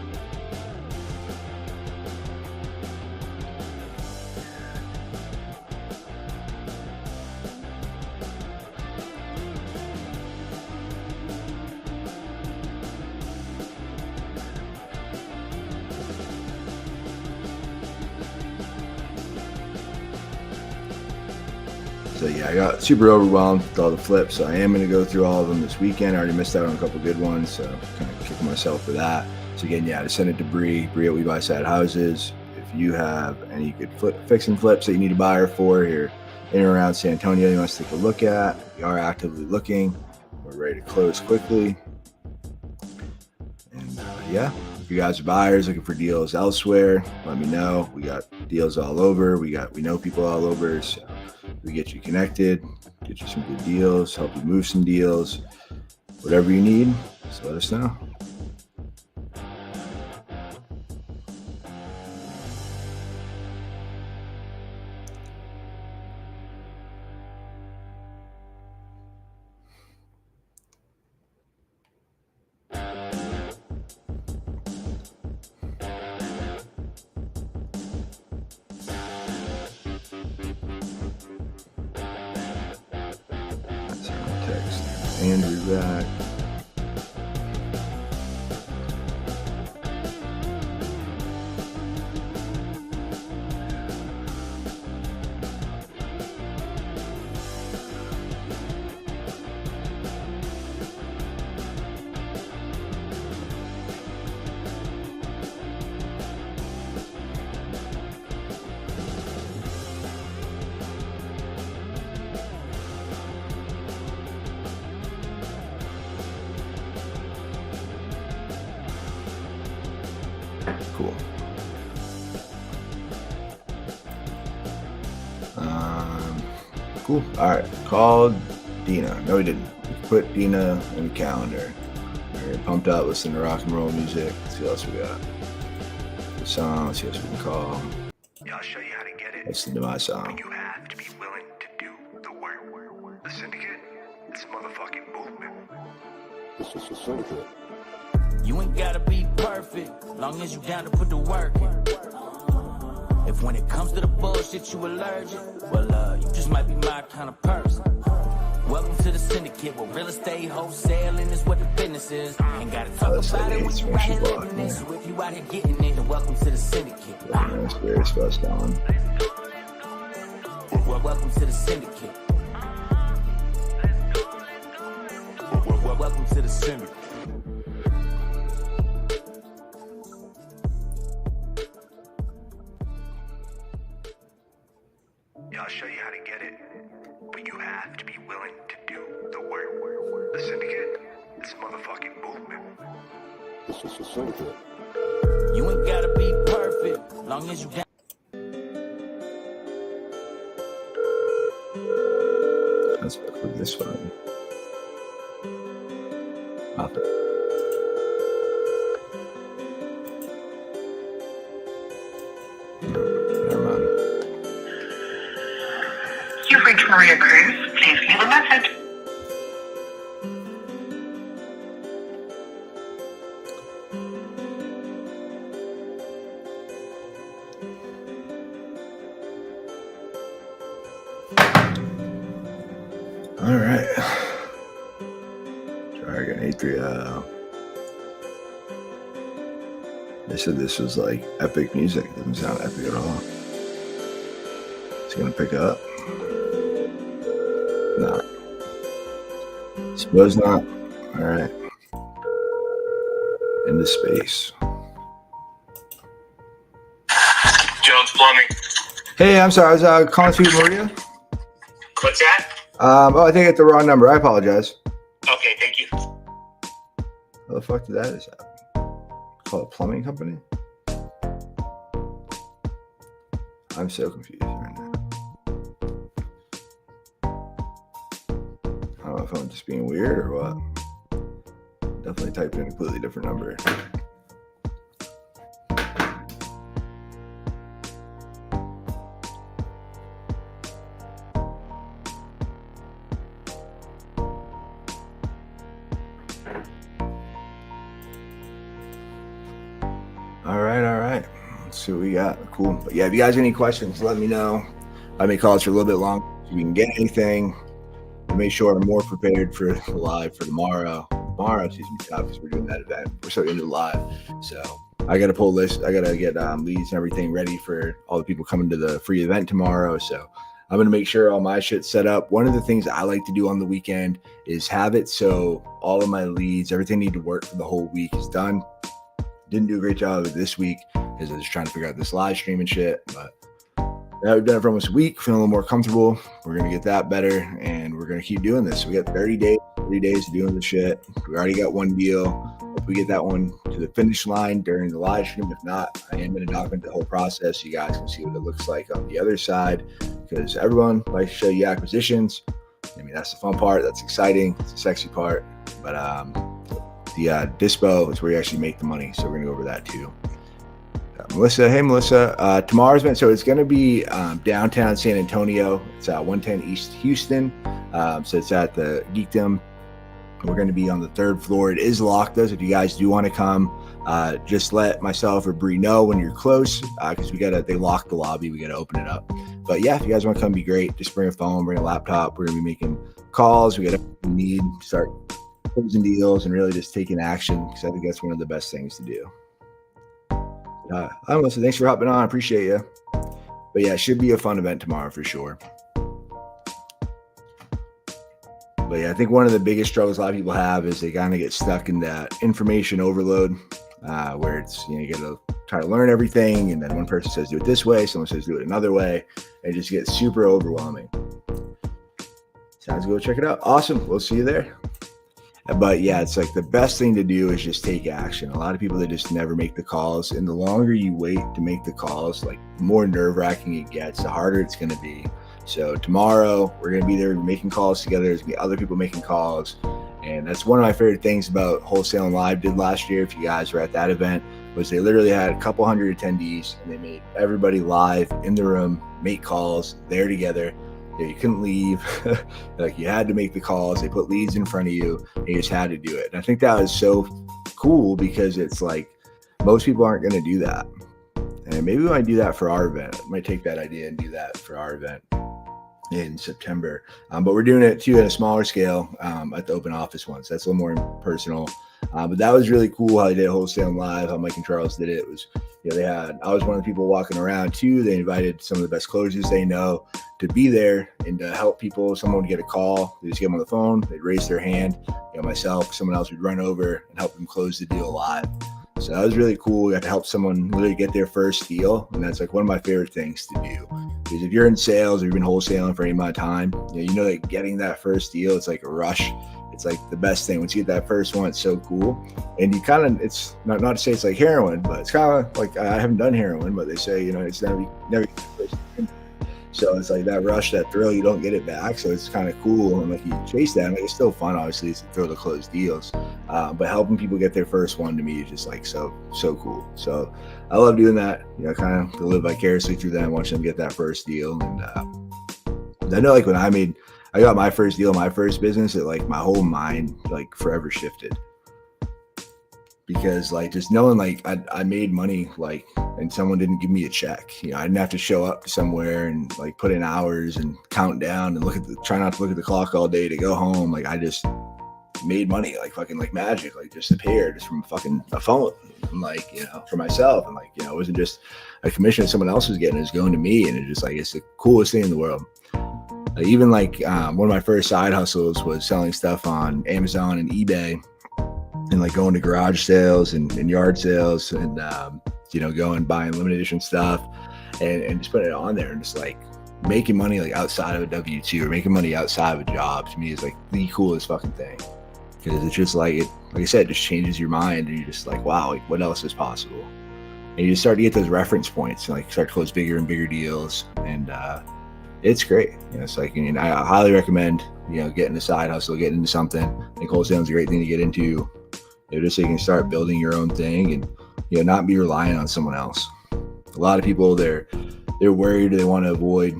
So yeah, I got super overwhelmed with all the flips, so I am going to go through all of them this weekend. I already missed out on a couple good ones, so kind of kicking myself for that. So again, yeah, to send it to Bree at We Buy Side Houses. If you have any good fix and flips that you need a buyer for here in and around San Antonio, you want us to take a look at. We are actively looking. We're ready to close quickly. And yeah, if you guys are buyers looking for deals elsewhere, let me know. We got deals all over. We know people all over. So we get you connected, get you some good deals, help you move some deals, whatever you need, just let us know. Text Andrew back. Cool. Cool. All right. Called Dina. No, we didn't. We put Dina in the calendar. We're pumped up listening to rock and roll music. Let's see what else we got. The song. Let's see what else we can call. Yeah, I'll show you how to get it. Listen to my song. But you have to be willing to do the work. The Syndicate, it's motherfucking movement. This is the syndicate. You ain't gotta be perfect, long as you down to put the work in. If when it comes to the bullshit you allergic, well, you just might be my kind of person. Welcome to the Syndicate, where real estate wholesaling is what the business is. Ain't gotta talk about it when you out here living it. So if you out here getting it, then welcome to the Syndicate. That's very special down. Well, welcome to the Syndicate. Well, welcome to the Syndicate. Yeah, I'll show you how to get it. But you have to be willing to do the work. The Syndicate, it's motherfucking movement. This is the syndicate. You ain't gotta be perfect, long as you down. Let's put this one. Up. Never mind. You've reached Maria Cruz. Please leave a message. All right. Dragon 83. They said this was like epic music. It doesn't sound epic at all. It's gonna pick up. No. Suppose not. All right. Into space. Jones Plumbing. Hey, I'm sorry. I was calling to Maria. What's that? Oh, I think I hit the wrong number. I apologize. Okay, thank you. How the fuck did that? Is that called a plumbing company? I'm so confused right now. I don't know if I'm just being weird or what. Definitely typed in a completely different number. All right. Let's see what we got. Cool. But yeah, if you guys have any questions, let me know. I may call it for a little bit longer so we can get anything. To make sure I'm more prepared for the live for tomorrow. Tomorrow, seems to be tough because we're doing that event. We're starting to do live. So I got to pull list. I got to get leads and everything ready for all the people coming to the free event tomorrow. So I'm going to make sure all my shit's set up. One of the things I like to do on the weekend is have it so all of my leads, everything need to work for the whole week is done. Didn't do a great job of it this week because I was trying to figure out this live stream and shit. But now we've done it for almost a week, feeling a little more comfortable. We're going to get that better and we're going to keep doing this. We got 30 days of doing the shit. We already got one deal. If we get that one to the finish line during the live stream, if not, I am going to document the whole process so you guys can see what it looks like on the other side because everyone likes to show you acquisitions. I mean, that's the fun part. That's exciting. It's the sexy part. But the dispo is where you actually make the money. So we're going to go over that too. Melissa, hey Melissa, tomorrow's event, so it's going to be downtown San Antonio. It's 110 East Houston, so it's at the Geekdom. We're going to be on the 3rd floor. It is locked though, so if you guys do want to come, just let myself or Bree know when you're close, because they locked the lobby. We got to open it up. But yeah, if you guys want to come, be great. Just bring a phone, bring a laptop. We're going to be making calls. We got everything we need, start closing deals, and really just taking action, because I think that's one of the best things to do. Hi, Melissa. Thanks for hopping on. I appreciate you. But yeah, it should be a fun event tomorrow for sure. But yeah, I think one of the biggest struggles a lot of people have is they kind of get stuck in that information overload, where it's, you got to try to learn everything. And then one person says, do it this way. Someone says, do it another way. And it just gets super overwhelming. Sounds good. Check it out. Awesome. We'll see you there. But yeah, it's like the best thing to do is just take action. A lot of people, they just never make the calls. And the longer you wait to make the calls, like the more nerve-wracking it gets, the harder it's going to be. So tomorrow we're going to be there making calls together. There's going to be other people making calls. And that's one of my favorite things about Wholesaling Live did last year. If you guys were at that event, was they literally had a couple hundred attendees, and they made everybody live in the room, make calls, there together. You couldn't leave. Like, you had to make the calls. They put leads in front of you, and you just had to do it. And I think that was so cool, because it's like most people aren't going to do that. And maybe we might do that for our event. I might take that idea and do that for our event in September. But we're doing it too at a smaller scale at the open office one. So that's a little more personal. But that was really cool how they did Wholesaling Live, how Mike and Charles did it. It was, I was one of the people walking around too. They invited some of the best closers they know to be there and to help people. Someone would get a call, they just get them on the phone, they'd raise their hand. Myself, someone else would run over and help them close the deal live. So that was really cool. We got to help someone literally get their first deal. And that's like one of my favorite things to do. Because if you're in sales or you've been wholesaling for any amount of time, you know that getting that first deal, it's like a rush. It's like the best thing. Once you get that first one, it's so cool. And you kind of, it's not to say it's like heroin, but it's kind of like, I haven't done heroin, but they say, it's never so it's like that rush, that thrill, you don't get it back. So it's kind of cool. And like, you chase that, it's still fun, obviously, to throw the closed deals. But helping people get their first one, to me, is just like so cool. So I love doing that, kind of to live vicariously through them, watching them get that first deal. And I know, like, when I got my first deal, my first business, it like my whole mind like forever shifted. Because like just knowing like I made money, like, and someone didn't give me a check, I didn't have to show up somewhere and like put in hours and count down and try not to look at the clock all day to go home. Like, I just made money like fucking like magic, like just appeared just from fucking a phone, and like, for myself. And like, it wasn't just a commission that someone else was getting, it was going to me. And it's just like, it's the coolest thing in the world. Even like one of my first side hustles was selling stuff on Amazon and eBay, and like going to garage sales and yard sales, and going buying limited edition stuff and just putting it on there, and just like making money like outside of a W-2 or making money outside of a job, to me is like the coolest fucking thing. Because it's just like, like I said, it just changes your mind, and you're just like, wow, like what else is possible? And you just start to get those reference points and like start to close bigger and bigger deals. And it's great. It's like, I highly recommend, getting a side hustle, getting into something. I think wholesaling is a great thing to get into, just so you can start building your own thing and, not be relying on someone else. A lot of people, they're worried, they want to avoid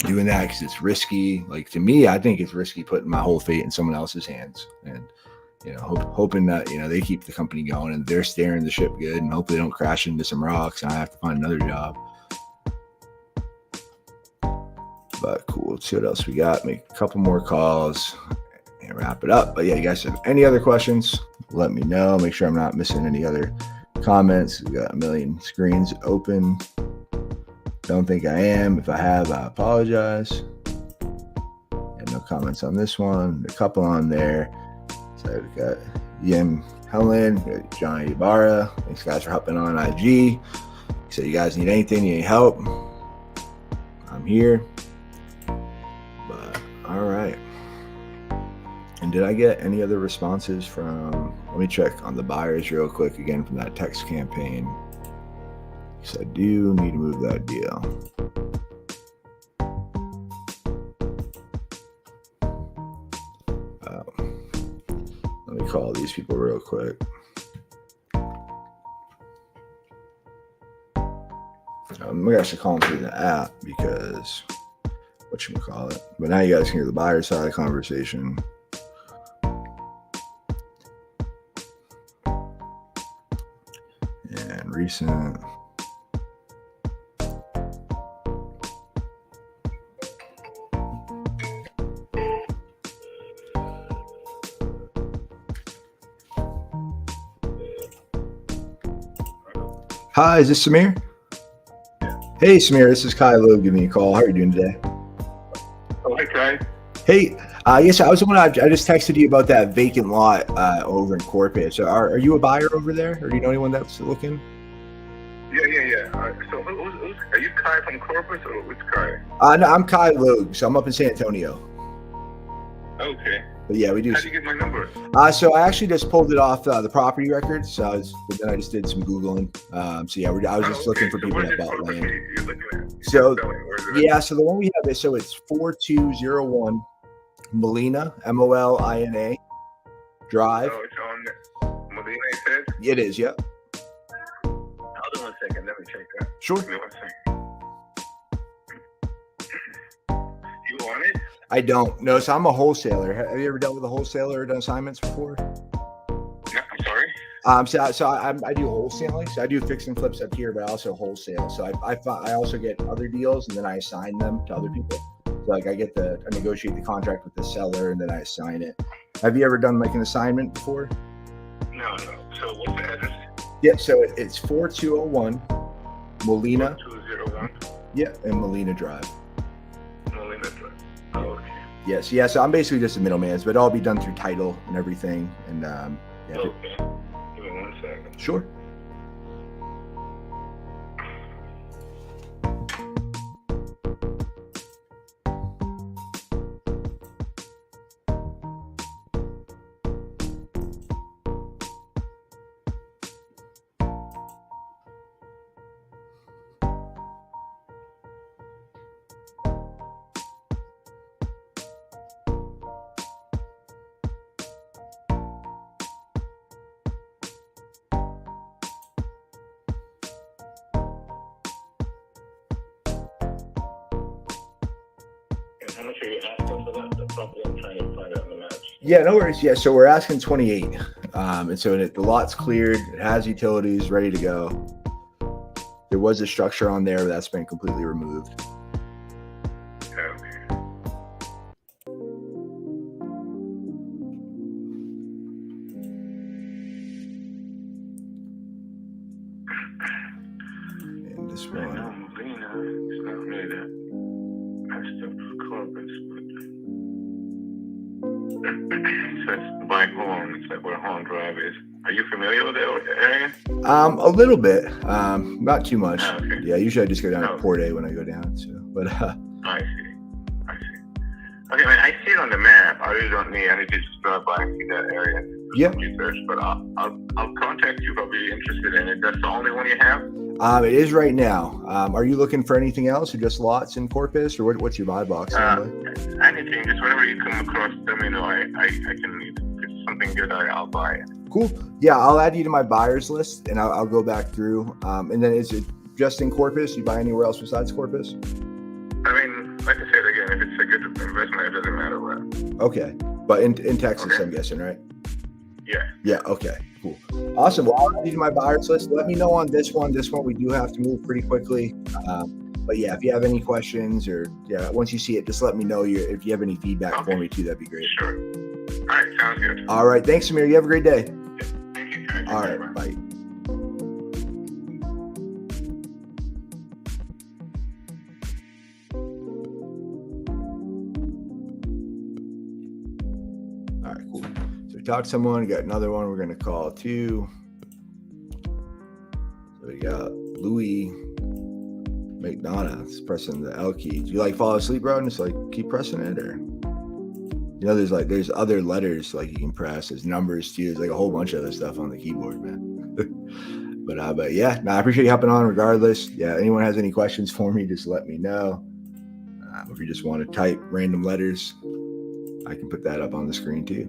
doing that because it's risky. Like, to me, I think it's risky putting my whole fate in someone else's hands, and, hoping that, they keep the company going and they're steering the ship good, and hopefully they don't crash into some rocks and I have to find another job. But cool. Let's see what else we got. Make a couple more calls and wrap it up. But yeah, you guys have any other questions, let me know. Make sure I'm not missing any other comments. We got a million screens open. Don't think I am. If I have, I apologize. And no comments on this one. A couple on there. So we got Yim Helen, we got Johnny Ibarra. Thanks guys for helping on IG. So you guys need anything, you need help, I'm here. All right. And did I get any other responses from, let me check on the buyers real quick again from that text campaign. Because I do need to move that deal. Let me call these people real quick. Maybe I should call them through the app because whatchamacallit. But now you guys can hear the buyer side of the conversation. And recent. Hi, is this Samir? Hey, Samir, this is Kai Loeb giving you a call. How are you doing today? Oh, hi, Kai. Hey, yes, I just texted you about that vacant lot over in Corpus. So are you a buyer over there, or do you know anyone that's looking? Yeah. So who's, are you Kai from Corpus, or which Kai? No, I'm Kai Loeb, so I'm up in San Antonio. Okay. But yeah, we do. How did you get my number? So I actually just pulled it off the property records. But then I just did some Googling. So yeah, I was just looking for people that bought land. You're looking at? So yeah, so the one we have is, so it's 4201 Molina, Molina Drive. Oh, it's on Molina, you said? It is, yep. Sure. Give me 1 second. You want it? I don't. No, so I'm a wholesaler. Have you ever dealt with a wholesaler or done assignments before? No, I'm sorry. So I do wholesaling. So I do fix and flips up here, but I also wholesale. So I also get other deals and then I assign them to other people. So like I negotiate the contract with the seller and then I assign it. Have you ever done like an assignment before? No. So what's the address? Yeah. So it's 4201 Molina. 4201 Yeah, and Molina Drive. Molina Drive. Oh, okay. Yes. Yeah. So I'm basically just a middleman, but it'll all be done through title and everything. And yeah. Okay. Give me 1 second. Sure. And how much are you asking for that? The property I'm trying to find out on the maps. Yeah, no worries. Yeah, so we're asking 28. And so the lot's cleared, it has utilities ready to go. There was a structure on there, but that's been completely removed. Okay. And this I know one. Molina. It's not really that. That's the Corpus, but so it's by Horn. It's like where Horn Drive is. Are you familiar with that area? A little bit. Not too much. Oh, okay. Yeah, usually I just go down Oh. to Port A when I go down. So, but I see. Okay, man, I see it on the map. I really don't need. I need to just drive by and see that area. And do Yeah. some research, but I'll contact you if I'll be interested in it. That's the only one you have? it is right now. Are you looking for anything else, or just lots in Corpus, or what's your buy box? Anything, just whatever you come across, let me know. I can if it's something good, I'll buy it. Cool. Yeah, I'll add you to my buyers list, and I'll go back through. And then is it just in Corpus? You buy anywhere else besides Corpus? I mean, like I said again, if it's a good investment, it doesn't matter where. Okay, but in Texas, Okay. I'm guessing, right? Yeah. Yeah. Okay. Cool. Awesome. Well, I'll add you to my buyers list. Let me know on this one. This one we do have to move pretty quickly. But yeah, if you have any questions or once you see it, just let me know. If you have any feedback for me too, that'd be great. Sure. All right, sounds good. All right. Thanks, Samir. You have a great day. Thank you. All right. Bye. All right, cool. So we talked to someone, got another one we're going to call too. So we got Louis McDonough. It's pressing the L key. Do you like fall asleep, bro? And just like keep pressing it, or there's other letters like you can press. There's numbers too. There's like a whole bunch of other stuff on the keyboard, man. but yeah, I appreciate you hopping on regardless. Yeah, anyone has any questions for me, just let me know. If you just want to type random letters, I can put that up on the screen too.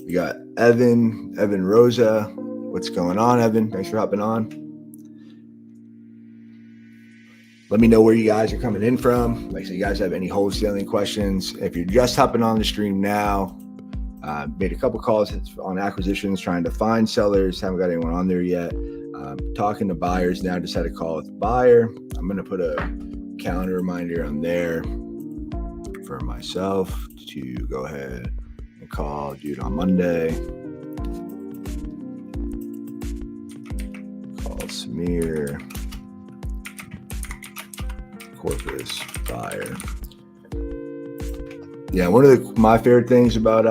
We got Evan Rosa. What's going on, Evan? Thanks for hopping on. Let me know where you guys are coming in from. Like, so you guys have any wholesaling questions. If you're just hopping on the stream now, made a couple calls on acquisitions, trying to find sellers. Haven't got anyone on there yet. Talking to buyers now. Just had a call with a buyer. I'm going to put a calendar reminder on there for myself to go ahead and call dude on Monday. Call Samir. Corpus buyer. Yeah, one of my favorite things about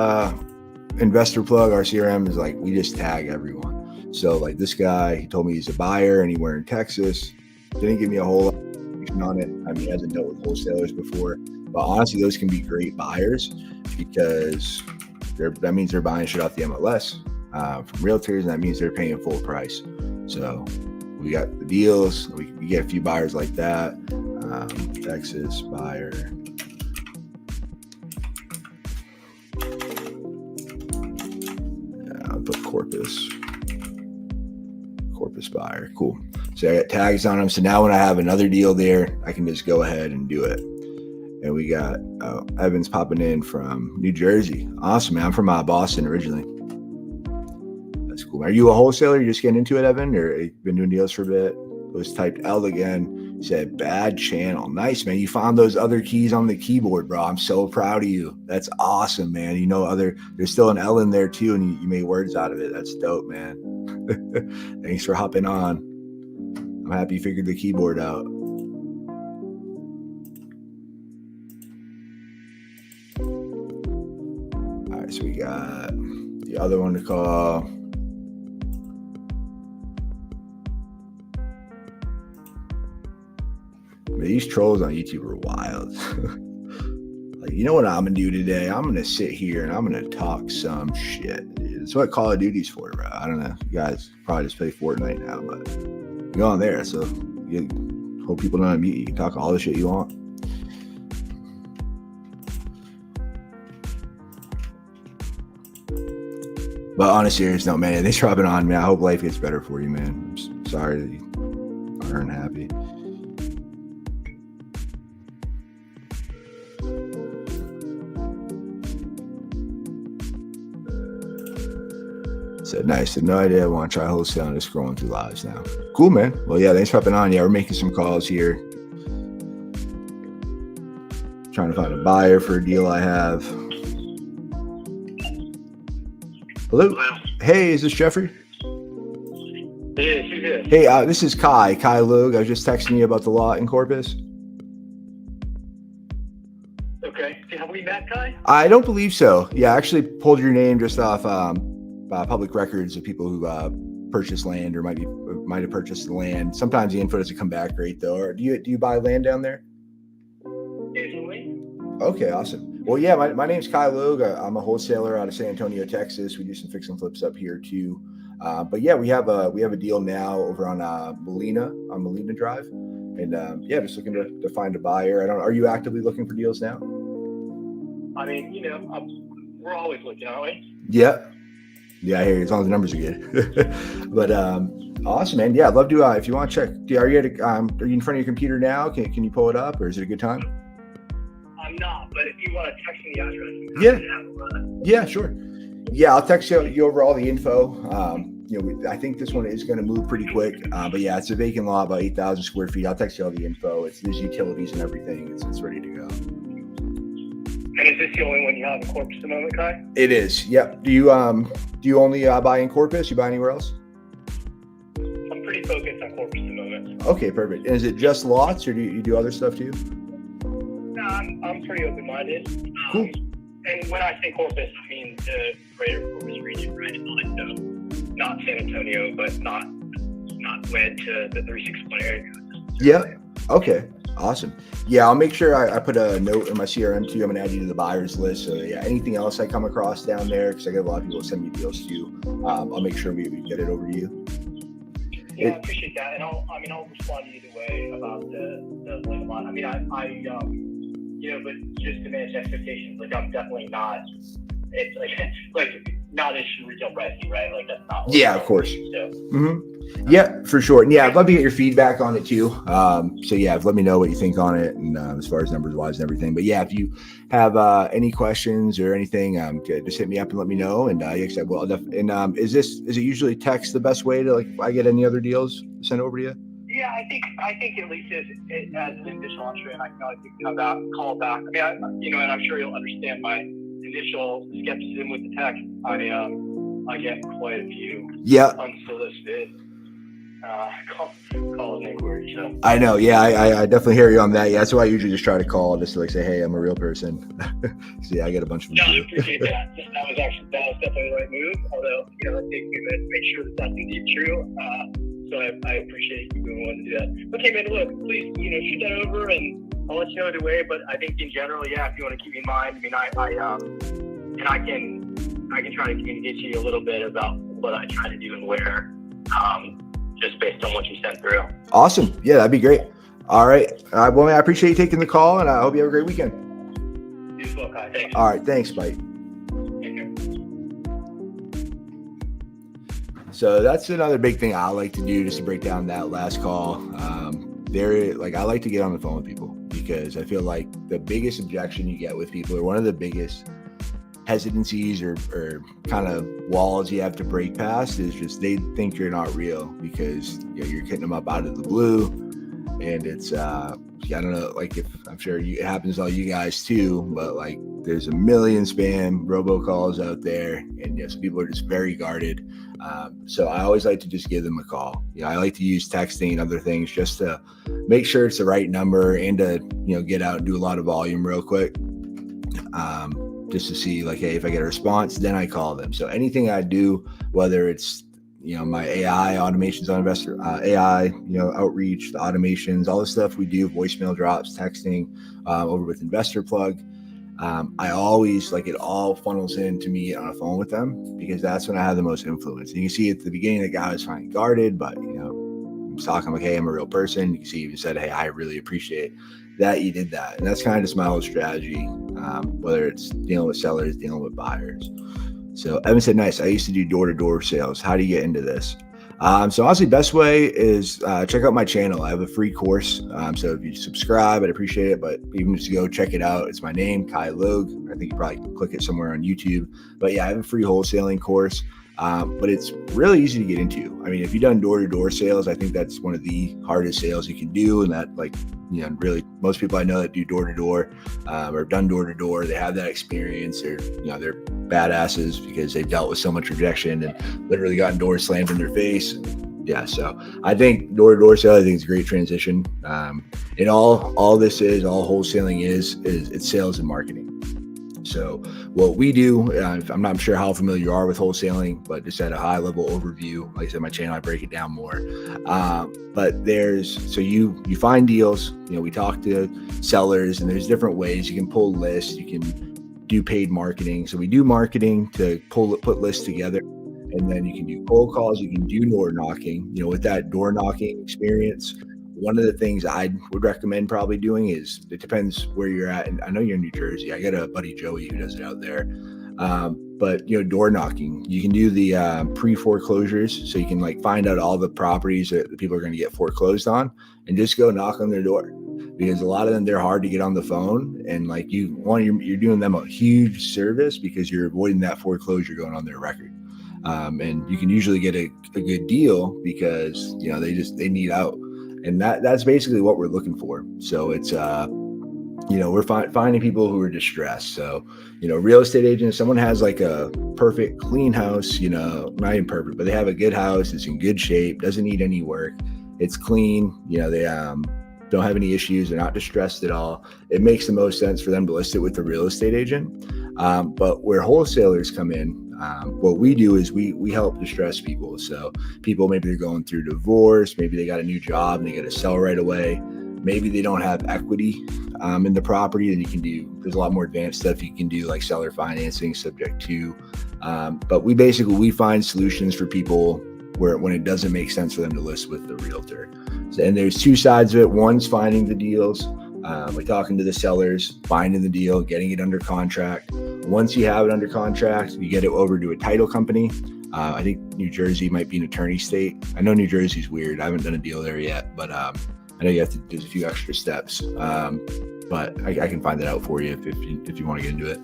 Investor Plug, our CRM, is like we just tag everyone. So like this guy, he told me he's a buyer anywhere in Texas. Didn't give me a whole lot of information on it. I mean, he hasn't dealt with wholesalers before, but honestly, those can be great buyers because that means they're buying shit off the MLS from realtors, and that means they're paying full price. So we got the deals. We get a few buyers like that. Texas buyer. Yeah, I'll put Corpus buyer. Cool. So I got tags on them. So now when I have another deal there, I can just go ahead and do it. And we got Evan's popping in from New Jersey. Awesome, man. I'm from Boston originally. That's cool. Are you a wholesaler? You just getting into it, Evan? Or you been doing deals for a bit? It was typed L again. Said bad channel. Nice, man. You found those other keys on the keyboard, bro. I'm so proud of you. That's awesome, man. You know, there's still an L in there too, and you made words out of it. That's dope, man. Thanks for hopping on. I'm happy you figured the keyboard out. All right, so we got the other one to call. Man, these trolls on YouTube are wild. Like, you know what I'm gonna do today? I'm gonna sit here and I'm gonna talk some shit. Dude. That's what Call of Duty's for, bro. I don't know. You guys probably just play Fortnite now, but you go on there, so you hope people don't unmute you. You can talk all the shit you want. But on a serious note, man, thanks for hopping on, man. I hope life gets better for you, man. I'm sorry that you aren't happy. Said nice. Had no idea I want to try wholesaling. Just scrolling through lives now. Cool, man. Well, yeah, thanks for hopping on. Yeah, we're making some calls here. Trying to find a buyer for a deal I have. Hello. Hey, is this Jeffrey? Hey, this is Kai Logue. I was just texting you about the lot in Corpus. Okay. Have we met, Kai? I don't believe so. Yeah, I actually pulled your name just off public records of people who purchased land or might have purchased the land. Sometimes the info doesn't come back great though. Or do you buy land down there? Occasionally. Okay, awesome. Well, yeah, my name's Kai Logue. I'm a wholesaler out of San Antonio, Texas. We do some fix and flips up here too. But yeah, we have a deal now over on Molina Drive, and yeah, just looking to find a buyer. Are you actively looking for deals now? I mean, you know, we're always looking, aren't we? Yeah, I hear you. As long as the numbers are good. But awesome, man. Yeah, I'd love to. If you want to check, are you in front of your computer now? Can you pull it up, or is it a good time? I'm not, but if you want to text me the address, yeah, sure. Yeah, I'll text you over all the info. I think this one is going to move pretty quick. But yeah, it's a vacant lot, about 8,000 square feet. I'll text you all the info. There's utilities and everything. It's ready to go. And is this the only one you have in Corpus at the moment, Kai? It is. Yep. Do you only buy in Corpus? You buy anywhere else? I'm pretty focused on Corpus at the moment. Okay, perfect. And is it just lots, or do you do other stuff too? No, I'm pretty open-minded. Cool. And when I say Corpus, I mean the greater Corpus region, right? So not San Antonio, but not wed to the 361 area. Yeah. Okay. Awesome. Yeah, I'll make sure I put a note in my CRM too. I'm gonna add you to the buyers list. So yeah, anything else I come across down there, because I get a lot of people send me deals too. I'll make sure we get it over to you. Yeah, I appreciate that, and I'll respond either way about the land lot. I mean, but just to manage expectations, like I'm definitely not. It's like not issue retail pricing, right? Like that's not. Yeah, of course. So. Mm-hmm. Yeah, for sure. And yeah, I'd love to get your feedback on it too. So yeah, let me know what you think on it, and as far as numbers wise and everything. But yeah, if you have any questions or anything, just hit me up and let me know. And yes, I will. And is it usually text the best way to, like, if I get any other deals sent over to you? Yeah, I think at least it as an initial entry, and I can always call back. I mean, and I'm sure you'll understand my initial skepticism with the text. I get quite a few unsolicited calls and inquiries. So. I know. Yeah, I definitely hear you on that. Yeah, that's why I usually just try to call, just to say, hey, I'm a real person. So yeah, I get a bunch of them. No, I appreciate that. That was definitely the right move. Although, it takes me a minute to make sure that that's indeed true. So I appreciate you being willing to do that. Okay, man, look, please, shoot that over, and I'll let you know either way. But I think in general, yeah, if you want to keep me in mind, I mean, I can try to communicate to you a little bit about what I try to do and where, just based on what you sent through. Awesome. Yeah, that'd be great. All right. Well, I appreciate you taking the call, and I hope you have a great weekend. You as well, Kai. Thanks. All right. Thanks. Bye. So that's another big thing I like to do, just to break down that last call. I like to get on the phone with people, because I feel like the biggest objection you get with people, or one of the biggest hesitancies or kind of walls you have to break past, is just they think you're not real, because you're hitting them up out of the blue. And it's I don't know, like, if I'm sure it happens to all you guys too, but like there's a million spam robocalls out there, and some people are just very guarded. So I always like to just give them a call. I like to use texting and other things just to make sure it's the right number, and to get out and do a lot of volume real quick, just to see, like, hey, if I get a response, then I call them. So anything I do, whether it's my AI automations on investor, AI, outreach, the automations, all the stuff we do, voicemail drops, texting, over with Investor Plug. I always it all funnels into me on a phone with them, because that's when I have the most influence. And you can see at the beginning, the guy was fine guarded, but I'm talking like, hey, I'm a real person. You can see he even said, hey, I really appreciate that you did that. And that's kind of just my whole strategy, whether it's dealing with sellers, dealing with buyers. So Evan said, nice. I used to do door-to-door sales. How do you get into this? So honestly, best way is check out my channel. I have a free course. So if you subscribe, I'd appreciate it. But even just go check it out. It's my name, Kai Logue. I think you probably can click it somewhere on YouTube. But yeah, I have a free wholesaling course. But it's really easy to get into. I mean, if you've done door-to-door sales, I think that's one of the hardest sales you can do. And that, really, most people I know that do door-to-door or done door-to-door, they have that experience. They're badasses, because they've dealt with so much rejection and literally gotten doors slammed in their face. Yeah, so I think door-to-door sales, I think it's a great transition. And all wholesaling is it's sales and marketing. So what we do, I'm not sure how familiar you are with wholesaling, but just at a high level overview, like I said, my channel, I break it down more. But you find deals, we talk to sellers, and there's different ways you can pull lists. You can do paid marketing. So we do marketing to put lists together, and then you can do cold calls. You can do door knocking. With that door knocking experience, one of the things I would recommend probably doing is, it depends where you're at. And I know you're in New Jersey. I got a buddy, Joey, who does it out there. But door knocking, you can do the pre-foreclosures. So you can find out all the properties that the people are going to get foreclosed on, and just go knock on their door. Because a lot of them, they're hard to get on the phone, and you're doing them a huge service, because you're avoiding that foreclosure going on their record. And you can usually get a good deal, because they need out. And that's basically what we're looking for. So it's we're finding people who are distressed. So real estate agents, someone has a perfect clean house, not even perfect, but they have a good house, it's in good shape, doesn't need any work, it's clean, they don't have any issues, they're not distressed at all. It makes the most sense for them to list it with the real estate agent. But where wholesalers come in, what we do is we help distress people. So people, maybe they're going through divorce, maybe they got a new job and they got to sell right away. Maybe they don't have equity in the property. Then there's a lot more advanced stuff you can do, like seller financing, subject to. But we find solutions for people when it doesn't make sense for them to list with the realtor. And there's two sides of it. One's finding the deals, talking to the sellers, finding the deal, getting it under contract. Once you have it under contract, you get it over to a title company. I think New Jersey might be an attorney state. I know New Jersey's weird. I haven't done a deal there yet, but I know you have to do a few extra steps. But I can find that out for you if you want to get into it.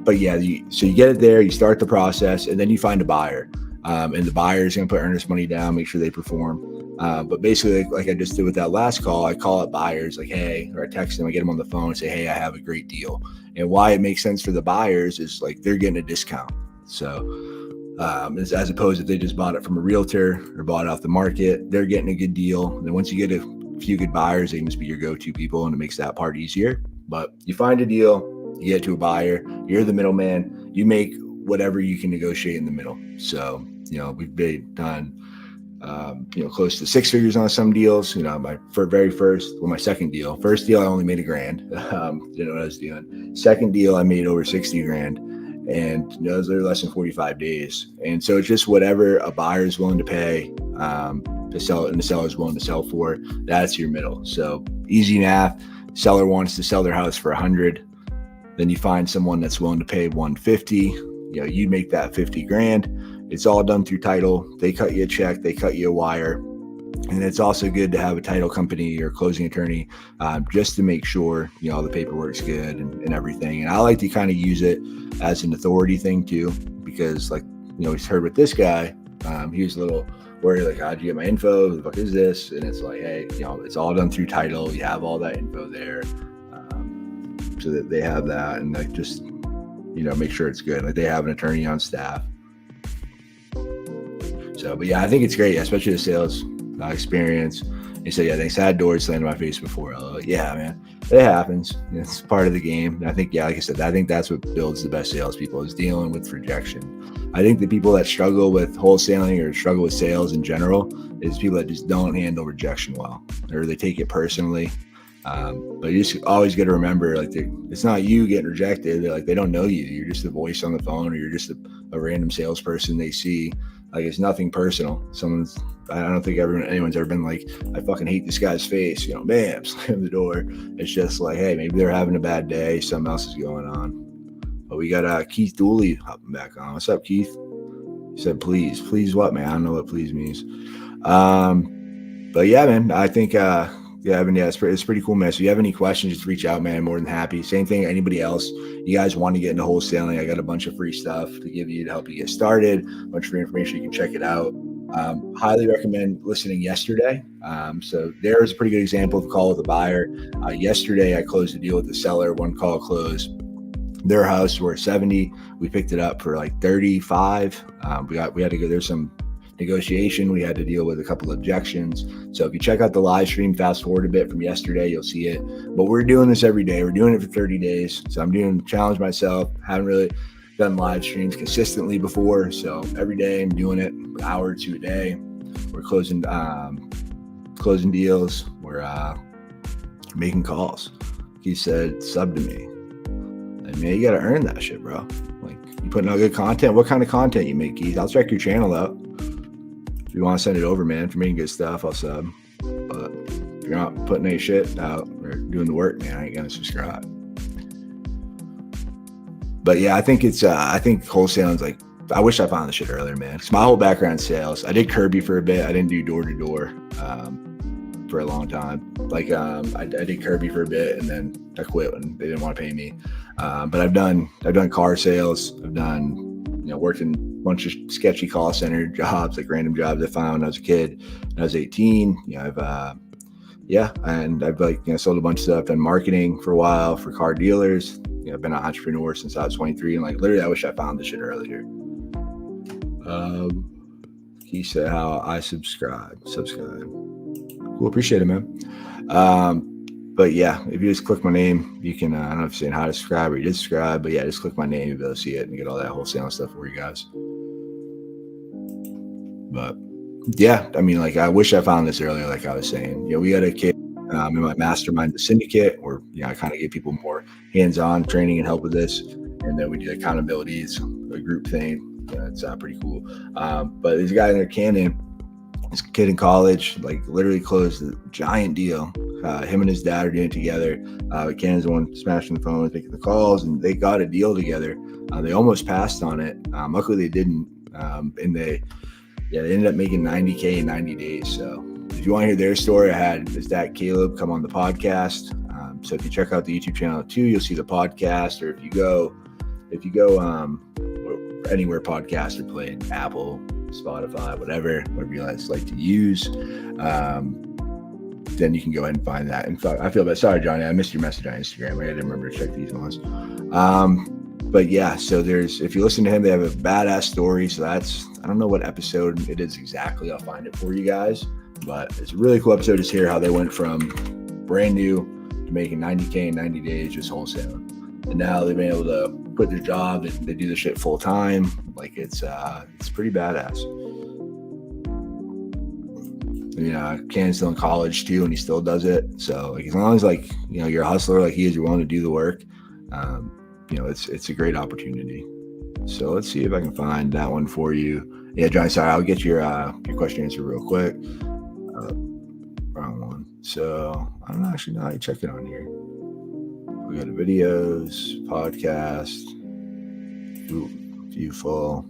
But yeah, so you get it there, you start the process, and then you find a buyer. And the buyer is going to put earnest money down, make sure they perform. But basically, like I just did with that last call, I call up buyers hey, or I text them, I get them on the phone and say, hey, I have a great deal. And why it makes sense for the buyers is they're getting a discount. So as opposed if they just bought it from a realtor or bought it off the market, they're getting a good deal. And then once you get a few good buyers, they must be your go-to people, and it makes that part easier. But you find a deal, you get it to a buyer, you're the middleman, you make whatever you can negotiate in the middle. So, we've done close to six figures on some deals. My second deal. First deal, I only made $1,000. Didn't know what I was doing. Second deal, I made over $60,000, and those are less than 45 days. And so it's just whatever a buyer is willing to pay to sell it, and the seller is willing to sell for, that's your middle. So easy math. Seller wants to sell their house for $100. Then you find someone that's willing to pay $150. You make that $50,000. It's all done through title. They cut you a check, they cut you a wire. And it's also good to have a title company or closing attorney just to make sure, all the paperwork's good and everything. And I like to kind of use it as an authority thing too, because he's heard with this guy, he was a little worried, like, how'd you get my info? Who the fuck is this? And it's like, hey, it's all done through title. You have all that info there, so that they have that, and just make sure it's good. Like, they have an attorney on staff. So, but yeah, I think it's great, especially the sales experience. He said, yeah, thanks. I had doors slammed in my face before. Like, yeah, man, it happens. It's part of the game. And I think, like I said, I think that's what builds the best salespeople, is dealing with rejection. I think the people that struggle with wholesaling or struggle with sales in general is people that just don't handle rejection well, or they take it personally. But you just always got to remember, it's not you getting rejected. They don't know you. You're just a voice on the phone, or you're just a random salesperson they see. It's nothing personal. I don't think anyone's ever been like, I fucking hate this guy's face, bam, slam the door. It's just like, hey, maybe they're having a bad day. Something else is going on. But we got Keith Dooley hopping back on. What's up, Keith? He said, please. Please what, man? I don't know what please means. But yeah, man, I think, Evan, it's pretty cool, man. So if you have any questions, just reach out, man. I'm more than happy. Same thing, anybody else, you guys want to get into wholesaling, I got a bunch of free stuff to give you to help you get started. A bunch of free information. You can check it out. Highly recommend listening yesterday. So there's a pretty good example of a call with a buyer. Yesterday, I closed a deal with the seller. One call closed. Their house were 70. We picked it up for like 35. We had to go. There's some negotiation. We had to deal with a couple of objections. So if you check out the live stream, fast forward a bit from yesterday, you'll see it. But we're doing this every day. We're doing it for 30 days. So I'm challenge myself. Haven't really done live streams consistently before. So every day I'm doing it, an hour or two a day. We're closing deals. We're making calls. He said, sub to me. And man, you got to earn that shit, bro. You putting out good content. What kind of content you make, Keith? I'll check your channel out. If you want to send it over, man, if you're making good stuff, I'll sub. But if you're not putting any shit out or doing the work, man, I ain't gonna subscribe. But yeah, I think wholesaling's I wish I found this shit earlier, man. Because my whole background is sales. I did Kirby for a bit. I didn't do door to door for a long time. I did Kirby for a bit, and then I quit when they didn't want to pay me. But I've done car sales. I've done worked in a bunch of sketchy call center jobs, random jobs I found when I was a kid. When I was 18, I've sold a bunch of stuff. Done marketing for a while for car dealers. I've been an entrepreneur since I was 23, and literally, I wish I found this shit earlier. He said how I subscribe. Cool, appreciate it, man. But yeah, if you just click my name, you can, I don't know if you're saying how to subscribe or you did subscribe, but yeah, just click my name, you'll be able to see it and get all that wholesaling stuff for you guys. But yeah, I wish I found this earlier, like I was saying. We got a kid in my mastermind, the Syndicate, where, I kind of give people more hands-on training and help with this. And then we do accountabilities, a group thing. It's pretty cool. But there's a guy in there, Cannon, this kid in college, literally closed a giant deal. Him and his dad are doing it together. Cannon's the one smashing the phone, making the calls, and they got a deal together. They almost passed on it. Luckily they didn't. And they ended up making $90K in 90 days. So if you want to hear their story, I had his dad Caleb come on the podcast. So if you check out the YouTube channel too, you'll see the podcast. Or if you go anywhere podcasts are played, Apple, Spotify, whatever you guys like to use, then you can go ahead and find that. In fact, I feel bad. Sorry, Johnny, I missed your message on Instagram. I didn't remember to check these ones. But yeah, so if you listen to him, they have a badass story. So I don't know what episode it is exactly. I'll find it for you guys. But it's a really cool episode to hear how they went from brand new to making $90K in 90 days just wholesaling. And now they've been able to quit their job. They do this shit full time. It's pretty badass. Can's still in college too, and he still does it. So as long as you're a hustler like he is, you're willing to do the work, it's a great opportunity. So let's see if I can find that one for you. Yeah, Johnny, sorry, I'll get your question answered real quick. Wrong one. So I don't actually know how you check it on here. We got videos, podcast, view full.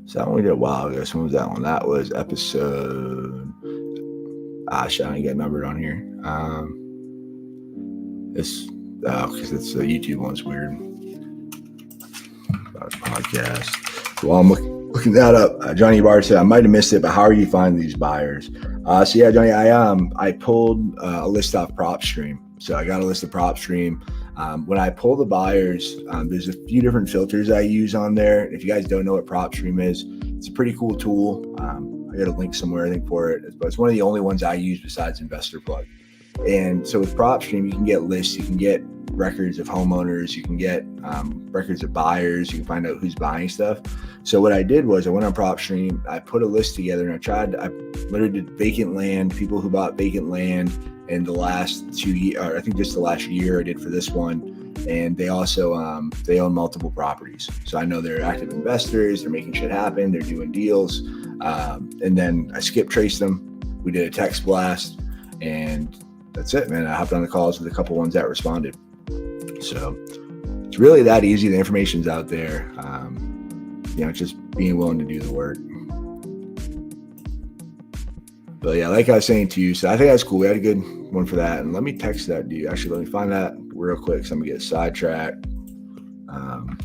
So that one we did a while ago. So when was that one? That was episode. Shit, I don't get numbered on here. This because it's the YouTube one's weird. About podcast. Well, I'm looking that up. Johnny Barr said I might have missed it, but how are you finding these buyers? So yeah, Johnny, I pulled a list off PropStream. So I got a list of PropStream. When I pull the buyers, there's a few different filters I use on there. If you guys don't know what PropStream is, it's a pretty cool tool. I got a link somewhere, I think, for it, but it's one of the only ones I use besides Investor Plug. And so with PropStream, you can get lists, you can get records of homeowners, you can get records of buyers, you can find out who's buying stuff. So what I did was I went on PropStream, I put a list together, and I literally did vacant land, people who bought vacant land in the last 2 years, or I think just the last year I did for this one. And they also they own multiple properties, so I know they're active investors, they're making shit happen, they're doing deals. And then I skip traced them, we did a text blast, and that's it, man. I hopped on the calls with a couple ones that responded. So it's really that easy. The information's out there. Just being willing to do the work. But yeah, like I was saying to you, so I think that's cool. We had a good one for that. And let me text that to you. Actually, let me find that real quick, because I'm gonna get sidetracked.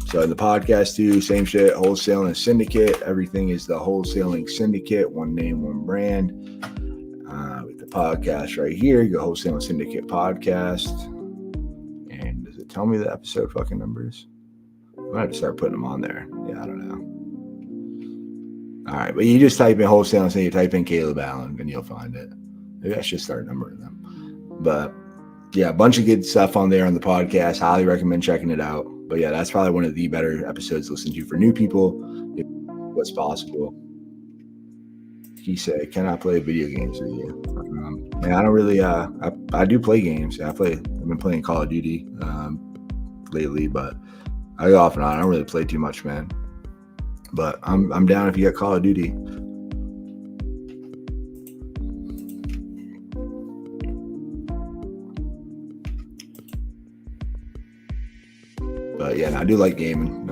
So in the podcast too, same shit, Wholesaling Syndicate. Everything is the Wholesaling Syndicate, one name, one brand. With the podcast right here, you go Wholesaling Syndicate podcast. And does it tell me the episode fucking numbers? I might have to start putting them on there. Yeah, I don't know. All right, but you just type in Wholesaling Syndicate, type in Caleb Allen, and you'll find it. Maybe I should start numbering them. But yeah, a bunch of good stuff on there on the podcast. Highly recommend checking it out. But yeah, that's probably one of the better episodes to listen to for new people. What's possible. He said, "Can I play video games with you?" Man, I don't really. I do play games. I've been playing Call of Duty lately, but I go off and on. I don't really play too much, man. But I'm down if you got Call of Duty. But yeah, I do like gaming.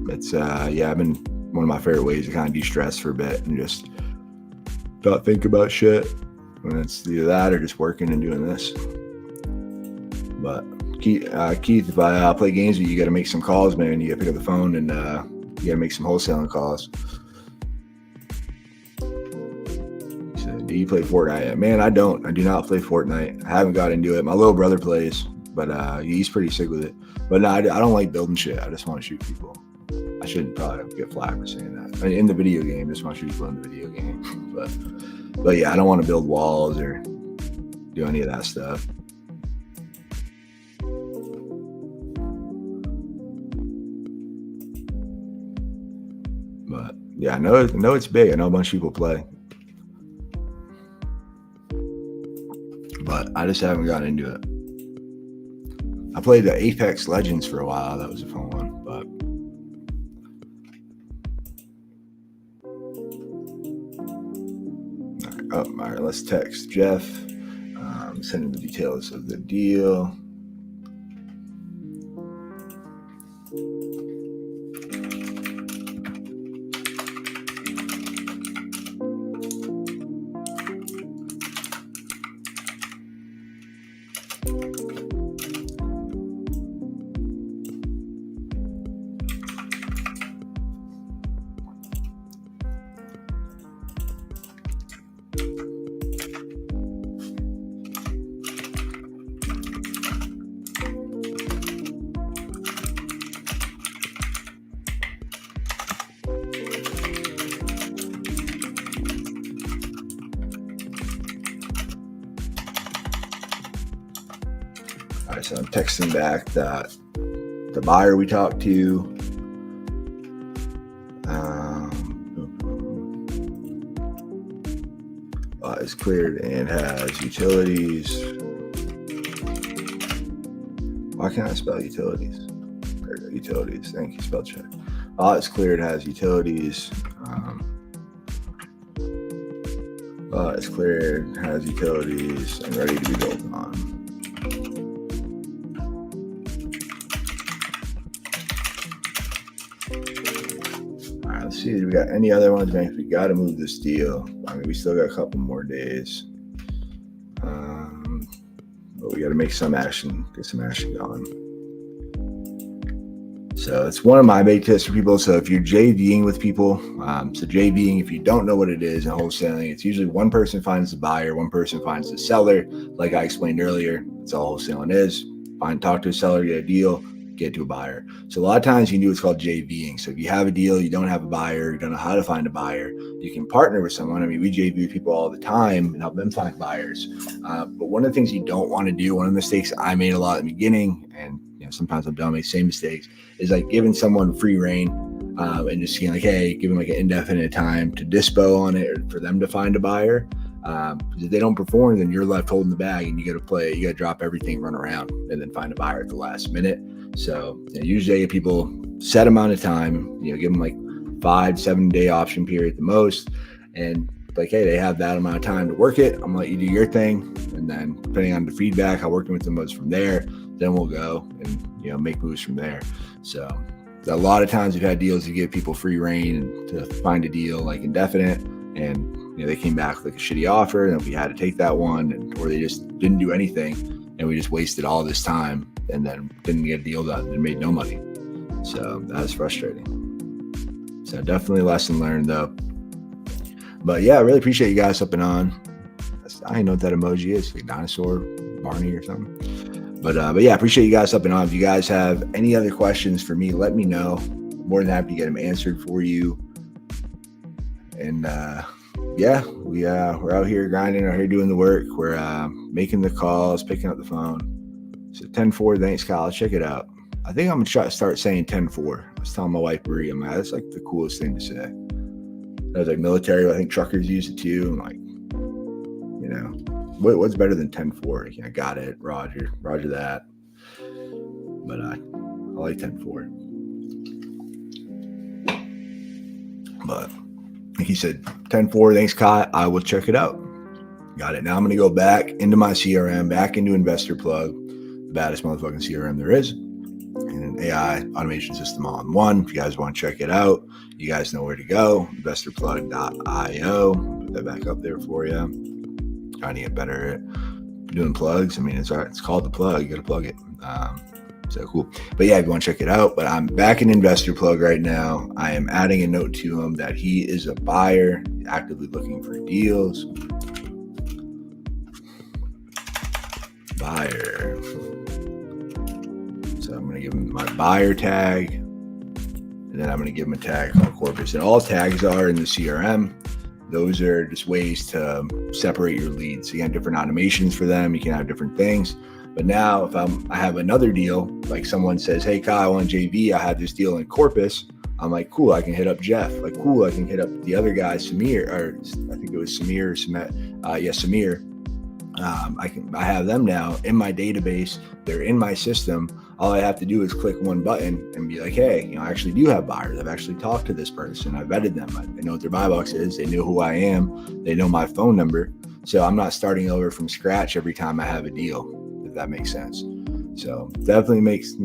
It's I've been one of my favorite ways to kind of de-stress for a bit and just not think about shit when it's either that or just working and doing this. But Keith, if I play games with you, got to make some calls, man. You got to pick up the phone and you got to make some wholesaling calls. So, do you play Fortnite? Man, I don't. I do not play Fortnite. I haven't got into it. My little brother plays, but he's pretty sick with it. But no, I don't like building shit. I just want to shoot people. I shouldn't probably get flack for saying that. I mean, in the video game, I just want to shoot people in the video game. But yeah, I don't want to build walls or do any of that stuff. But yeah, I know it's big. I know a bunch of people play. But I just haven't gotten into it. I played the Apex Legends for a while. That was a fun one, but all right, let's text Jeff. Send him the details of the deal. All right, so I'm texting back that the buyer we talked to. Is cleared and has utilities. Why can't I spell utilities? There we go, utilities. Thank you, spell check. It's cleared, has utilities. It's cleared, has utilities, and ready to be built on. Let's see, do we got any other ones, man? We got to move this deal. I mean, we still got a couple more days. But we got to make some action, get some action going. So it's one of my big tips for people. So if you're JVing with people, so JVing, if you don't know what it is in wholesaling, it's usually one person finds the buyer, one person finds the seller. Like I explained earlier, that's all wholesaling is. Talk to a seller, get a deal, get to a buyer. So a lot of times you can do what's called JVing. So if you have a deal, you don't have a buyer, you don't know how to find a buyer, you can partner with someone. I mean, we JV with people all the time and help them find buyers. But one of the things you don't want to do, one of the mistakes I made a lot in the beginning, and sometimes I'm done, make the same mistakes, is like giving someone free reign and just being like, hey, give them like an indefinite time to dispo on it or for them to find a buyer. Because if they don't perform, then you're left holding the bag and you got to drop everything, run around, and then find a buyer at the last minute. So usually I give people set amount of time, give them like 5-7 day option period at the most. And like, hey, they have that amount of time to work it. I'm gonna let you do your thing. And then depending on the feedback, how working with them was from there, then we'll go and, make moves from there. So a lot of times we've had deals to give people free reign to find a deal like indefinite, and they came back with like a shitty offer, and we had to take that one, or they just didn't do anything, and we just wasted all this time and then didn't get a deal done and made no money. So that was frustrating. So definitely a lesson learned though. But yeah, I really appreciate you guys hopping on. I don't know what that emoji is, like dinosaur, Barney or something. But yeah, I appreciate you guys hopping on. If you guys have any other questions for me, let me know. More than happy to get them answered for you. And yeah, we're out here grinding, out here doing the work. We're making the calls, picking up the phone. So 10-4, thanks, Kyle. Check it out. I think I'm gonna try to start saying 10-4. I was telling my wife Marie, I'm like, that's like the coolest thing to say. I was like military. I think truckers use it too. I'm like, what's better than 10-4? I got it, Roger that. But I like 10-4. But like he said, 10-4, thanks, Kai. I will check it out. Got it. Now I'm going to go back into my CRM, back into Investor Plug, the baddest motherfucking CRM there is, and an AI automation system all in one. If you guys want to check it out, you guys know where to go. Investorplug.io. Put that back up there for you. Trying to get better at doing plugs. I mean, it's called the plug. You got to plug it. So cool. But yeah, if you want to check it out. But I'm back in Investor Plug right now. I am adding a note to him that he is a buyer, actively looking for deals. Buyer. So I'm going to give him my buyer tag. And then I'm going to give him a tag called Corpus. And all tags are in the CRM. Those are just ways to separate your leads. So you have different automations for them. You can have different things. But now if I have another deal, like someone says, hey, Kyle, on JV, I have this deal in Corpus. I'm like, cool, I can hit up Jeff. Like, cool, I can hit up the other guy, Samir, or I think it was Samir or Samet. Samir. I have them now in my database. They're in my system. All I have to do is click one button and be like, hey, I actually do have buyers. I've actually talked to this person. I've vetted them. I know what their buy box is. They know who I am. They know my phone number. So I'm not starting over from scratch every time I have a deal, if that makes sense. So definitely makes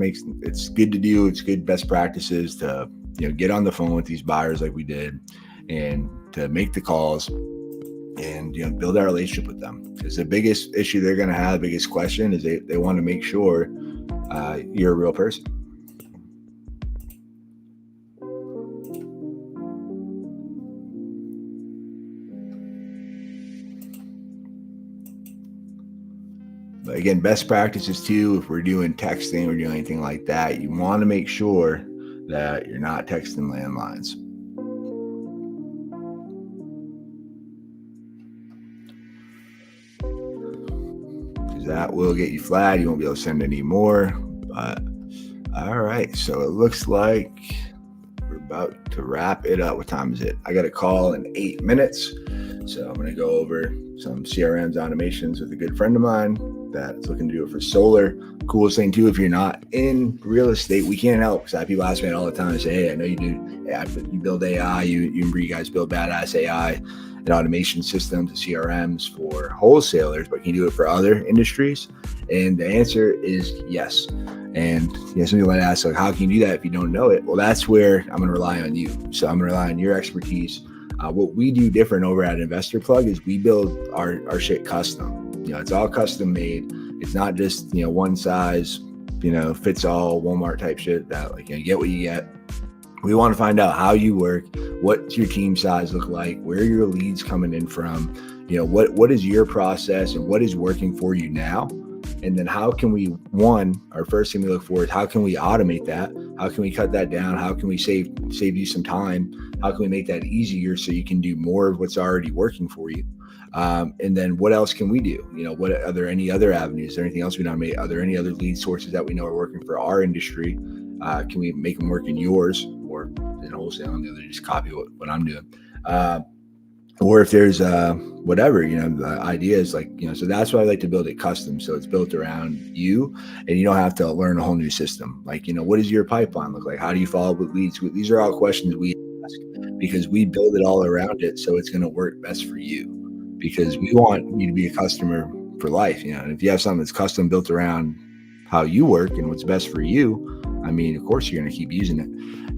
it's good to do. It's good best practices to, get on the phone with these buyers like we did and to make the calls and, build our relationship with them. Because the biggest issue they're going to have, the biggest question is they want to make sure you're a real person. But again, best practices too, if we're doing texting or doing anything like that, you want to make sure that you're not texting landlines. Because that will get you flagged. You won't be able to send any more. But all right, so it looks like we're about to wrap it up. What time is it? I got a call in 8 minutes. So I'm going to go over some CRMs automations with a good friend of mine that's looking to do it for solar. Coolest thing too, if you're not in real estate, we can't help. Because I have people ask me all the time and say, hey, I know you do. Yeah, you build AI. You guys build badass AI and automation systems, CRMs for wholesalers, but can you do it for other industries? And the answer is yes. And some people might ask, like, how can you do that if you don't know it? Well, that's where I'm going to rely on you. So I'm going to rely on your expertise. What we do different over at Investor Plug is we build our shit custom. It's all custom made. It's not just, one size, fits all Walmart type shit that like, you get what you get. We want to find out how you work, what's your team size look like, where are your leads coming in from, what is your process and what is working for you now? And then how can we, our first thing we look for is how can we automate that? How can we cut that down? How can we save you some time? How can we make that easier so you can do more of what's already working for you? And then what else can we do? Are there any other avenues? Is there anything else we automate? Are there any other lead sources that we know are working for our industry? Can we make them work in yours or in wholesale on the other, just copy what I'm doing? Or if there's whatever, ideas like, so that's why I like to build it custom. So it's built around you and you don't have to learn a whole new system. Like, what does your pipeline look like? How do you follow up with leads? These are all questions we ask because we build it all around it. So it's going to work best for you because we want you to be a customer for life. And if you have something that's custom built around how you work and what's best for you, of course you're going to keep using it.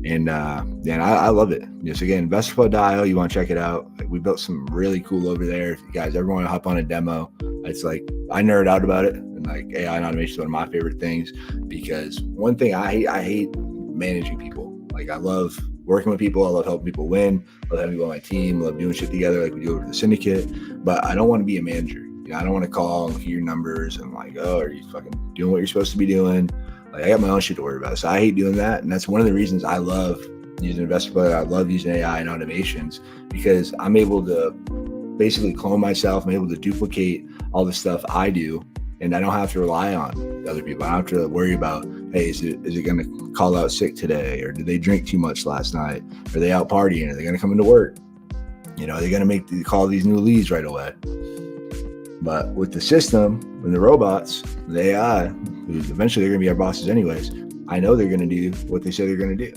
And I love it. So again, investorplug.io, you want to check it out. We built some really cool over there. If you guys ever want to hop on a demo, it's like I nerd out about it. And like AI and automation is one of my favorite things because one thing I hate managing people. Like I love working with people. I love helping people win. I love having people on my team. I love doing shit together like we do over the syndicate. But I don't want to be a manager. I don't want to call and look at your numbers and like, oh, are you fucking doing what you're supposed to be doing? Like, I got my own shit to worry about. So I hate doing that. And that's one of the reasons I love using Investor Plug. I love using AI and automations because I'm able to basically clone myself. I'm able to duplicate all the stuff I do. And I don't have to rely on other people. I don't have to worry about, hey, is it going to call out sick today? Or did they drink too much last night? Are they out partying? Are they going to come into work? Are they going to call these new leads right away? But with the system and the robots, the AI, who's eventually they're going to be our bosses anyways, I know they're going to do what they say they're going to do.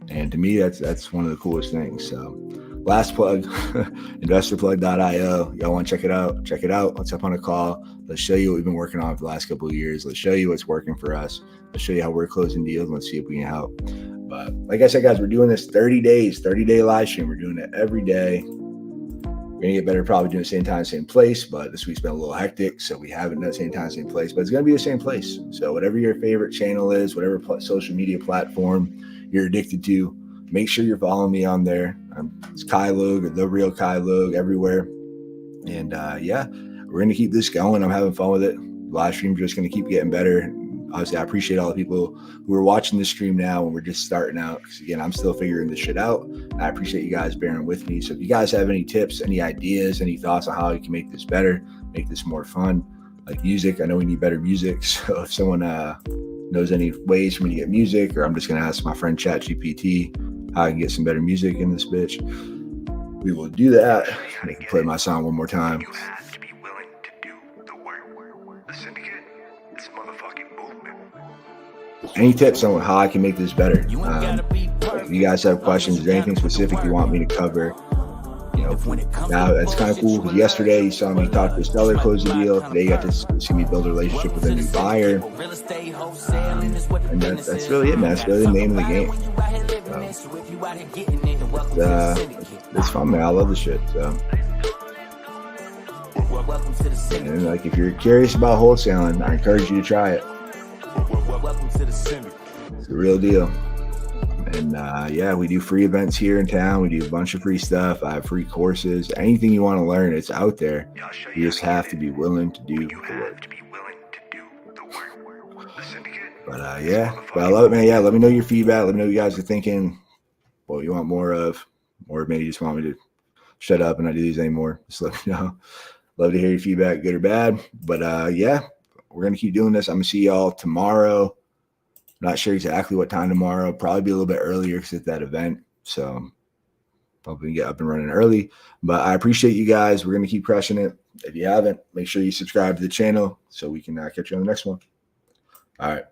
And to me, that's one of the coolest things. So last plug, investorplug.io. Y'all want to check it out? Check it out. Let's hop on a call. Let's show you what we've been working on for the last couple of years. Let's show you what's working for us. Let's show you how we're closing deals. Let's see if we can help. But like I said, guys, we're doing this 30 days, 30-day live stream. We're doing it every day. We're going to get better probably doing the same time, same place, but this week's been a little hectic, so we haven't done the same time, same place, but it's going to be the same place. So whatever your favorite channel is, whatever social media platform you're addicted to, make sure you're following me on there. It's Kai Logue or The Real Kai Logue everywhere. And we're going to keep this going. I'm having fun with it. Live stream's just going to keep getting better. Obviously, I appreciate all the people who are watching this stream now when we're just starting out. Because again, I'm still figuring this shit out. And I appreciate you guys bearing with me. So if you guys have any tips, any ideas, any thoughts on how you can make this better, make this more fun, like music, I know we need better music. So if someone knows any ways for me to get music, or I'm just going to ask my friend ChatGPT how I can get some better music in this bitch, we will do that. I can play my song one more time. You have to be willing to do the work. The syndicate, it's motherfucking movement. Any tips on how I can make this better? If you guys have questions, is there anything specific you want me to cover? Now that's kind of cool because yesterday you saw me talk to a seller, close the deal. Today you got to see me build a relationship with a new buyer. And that's really it, man. That's really the name of the game. It's fun, man. I love the shit. So. And like, if you're curious about wholesaling, I encourage you to try it. It's the real deal. And we do free events here in town. We do a bunch of free stuff. I have free courses. Anything you want to learn, it's out there. You just have to be willing to do the work. But I love it, man. Yeah, let me know your feedback. Let me know what you guys are thinking. What you want more of, or maybe you just want me to shut up and not do these anymore. Just let me know. Love to hear your feedback, good or bad. But we're gonna keep doing this. I'm gonna see y'all tomorrow. Not sure exactly what time tomorrow. Probably be a little bit earlier because it's that event. So hopefully we can get up and running early. But I appreciate you guys. We're going to keep crushing it. If you haven't, make sure you subscribe to the channel so we can catch you on the next one. All right.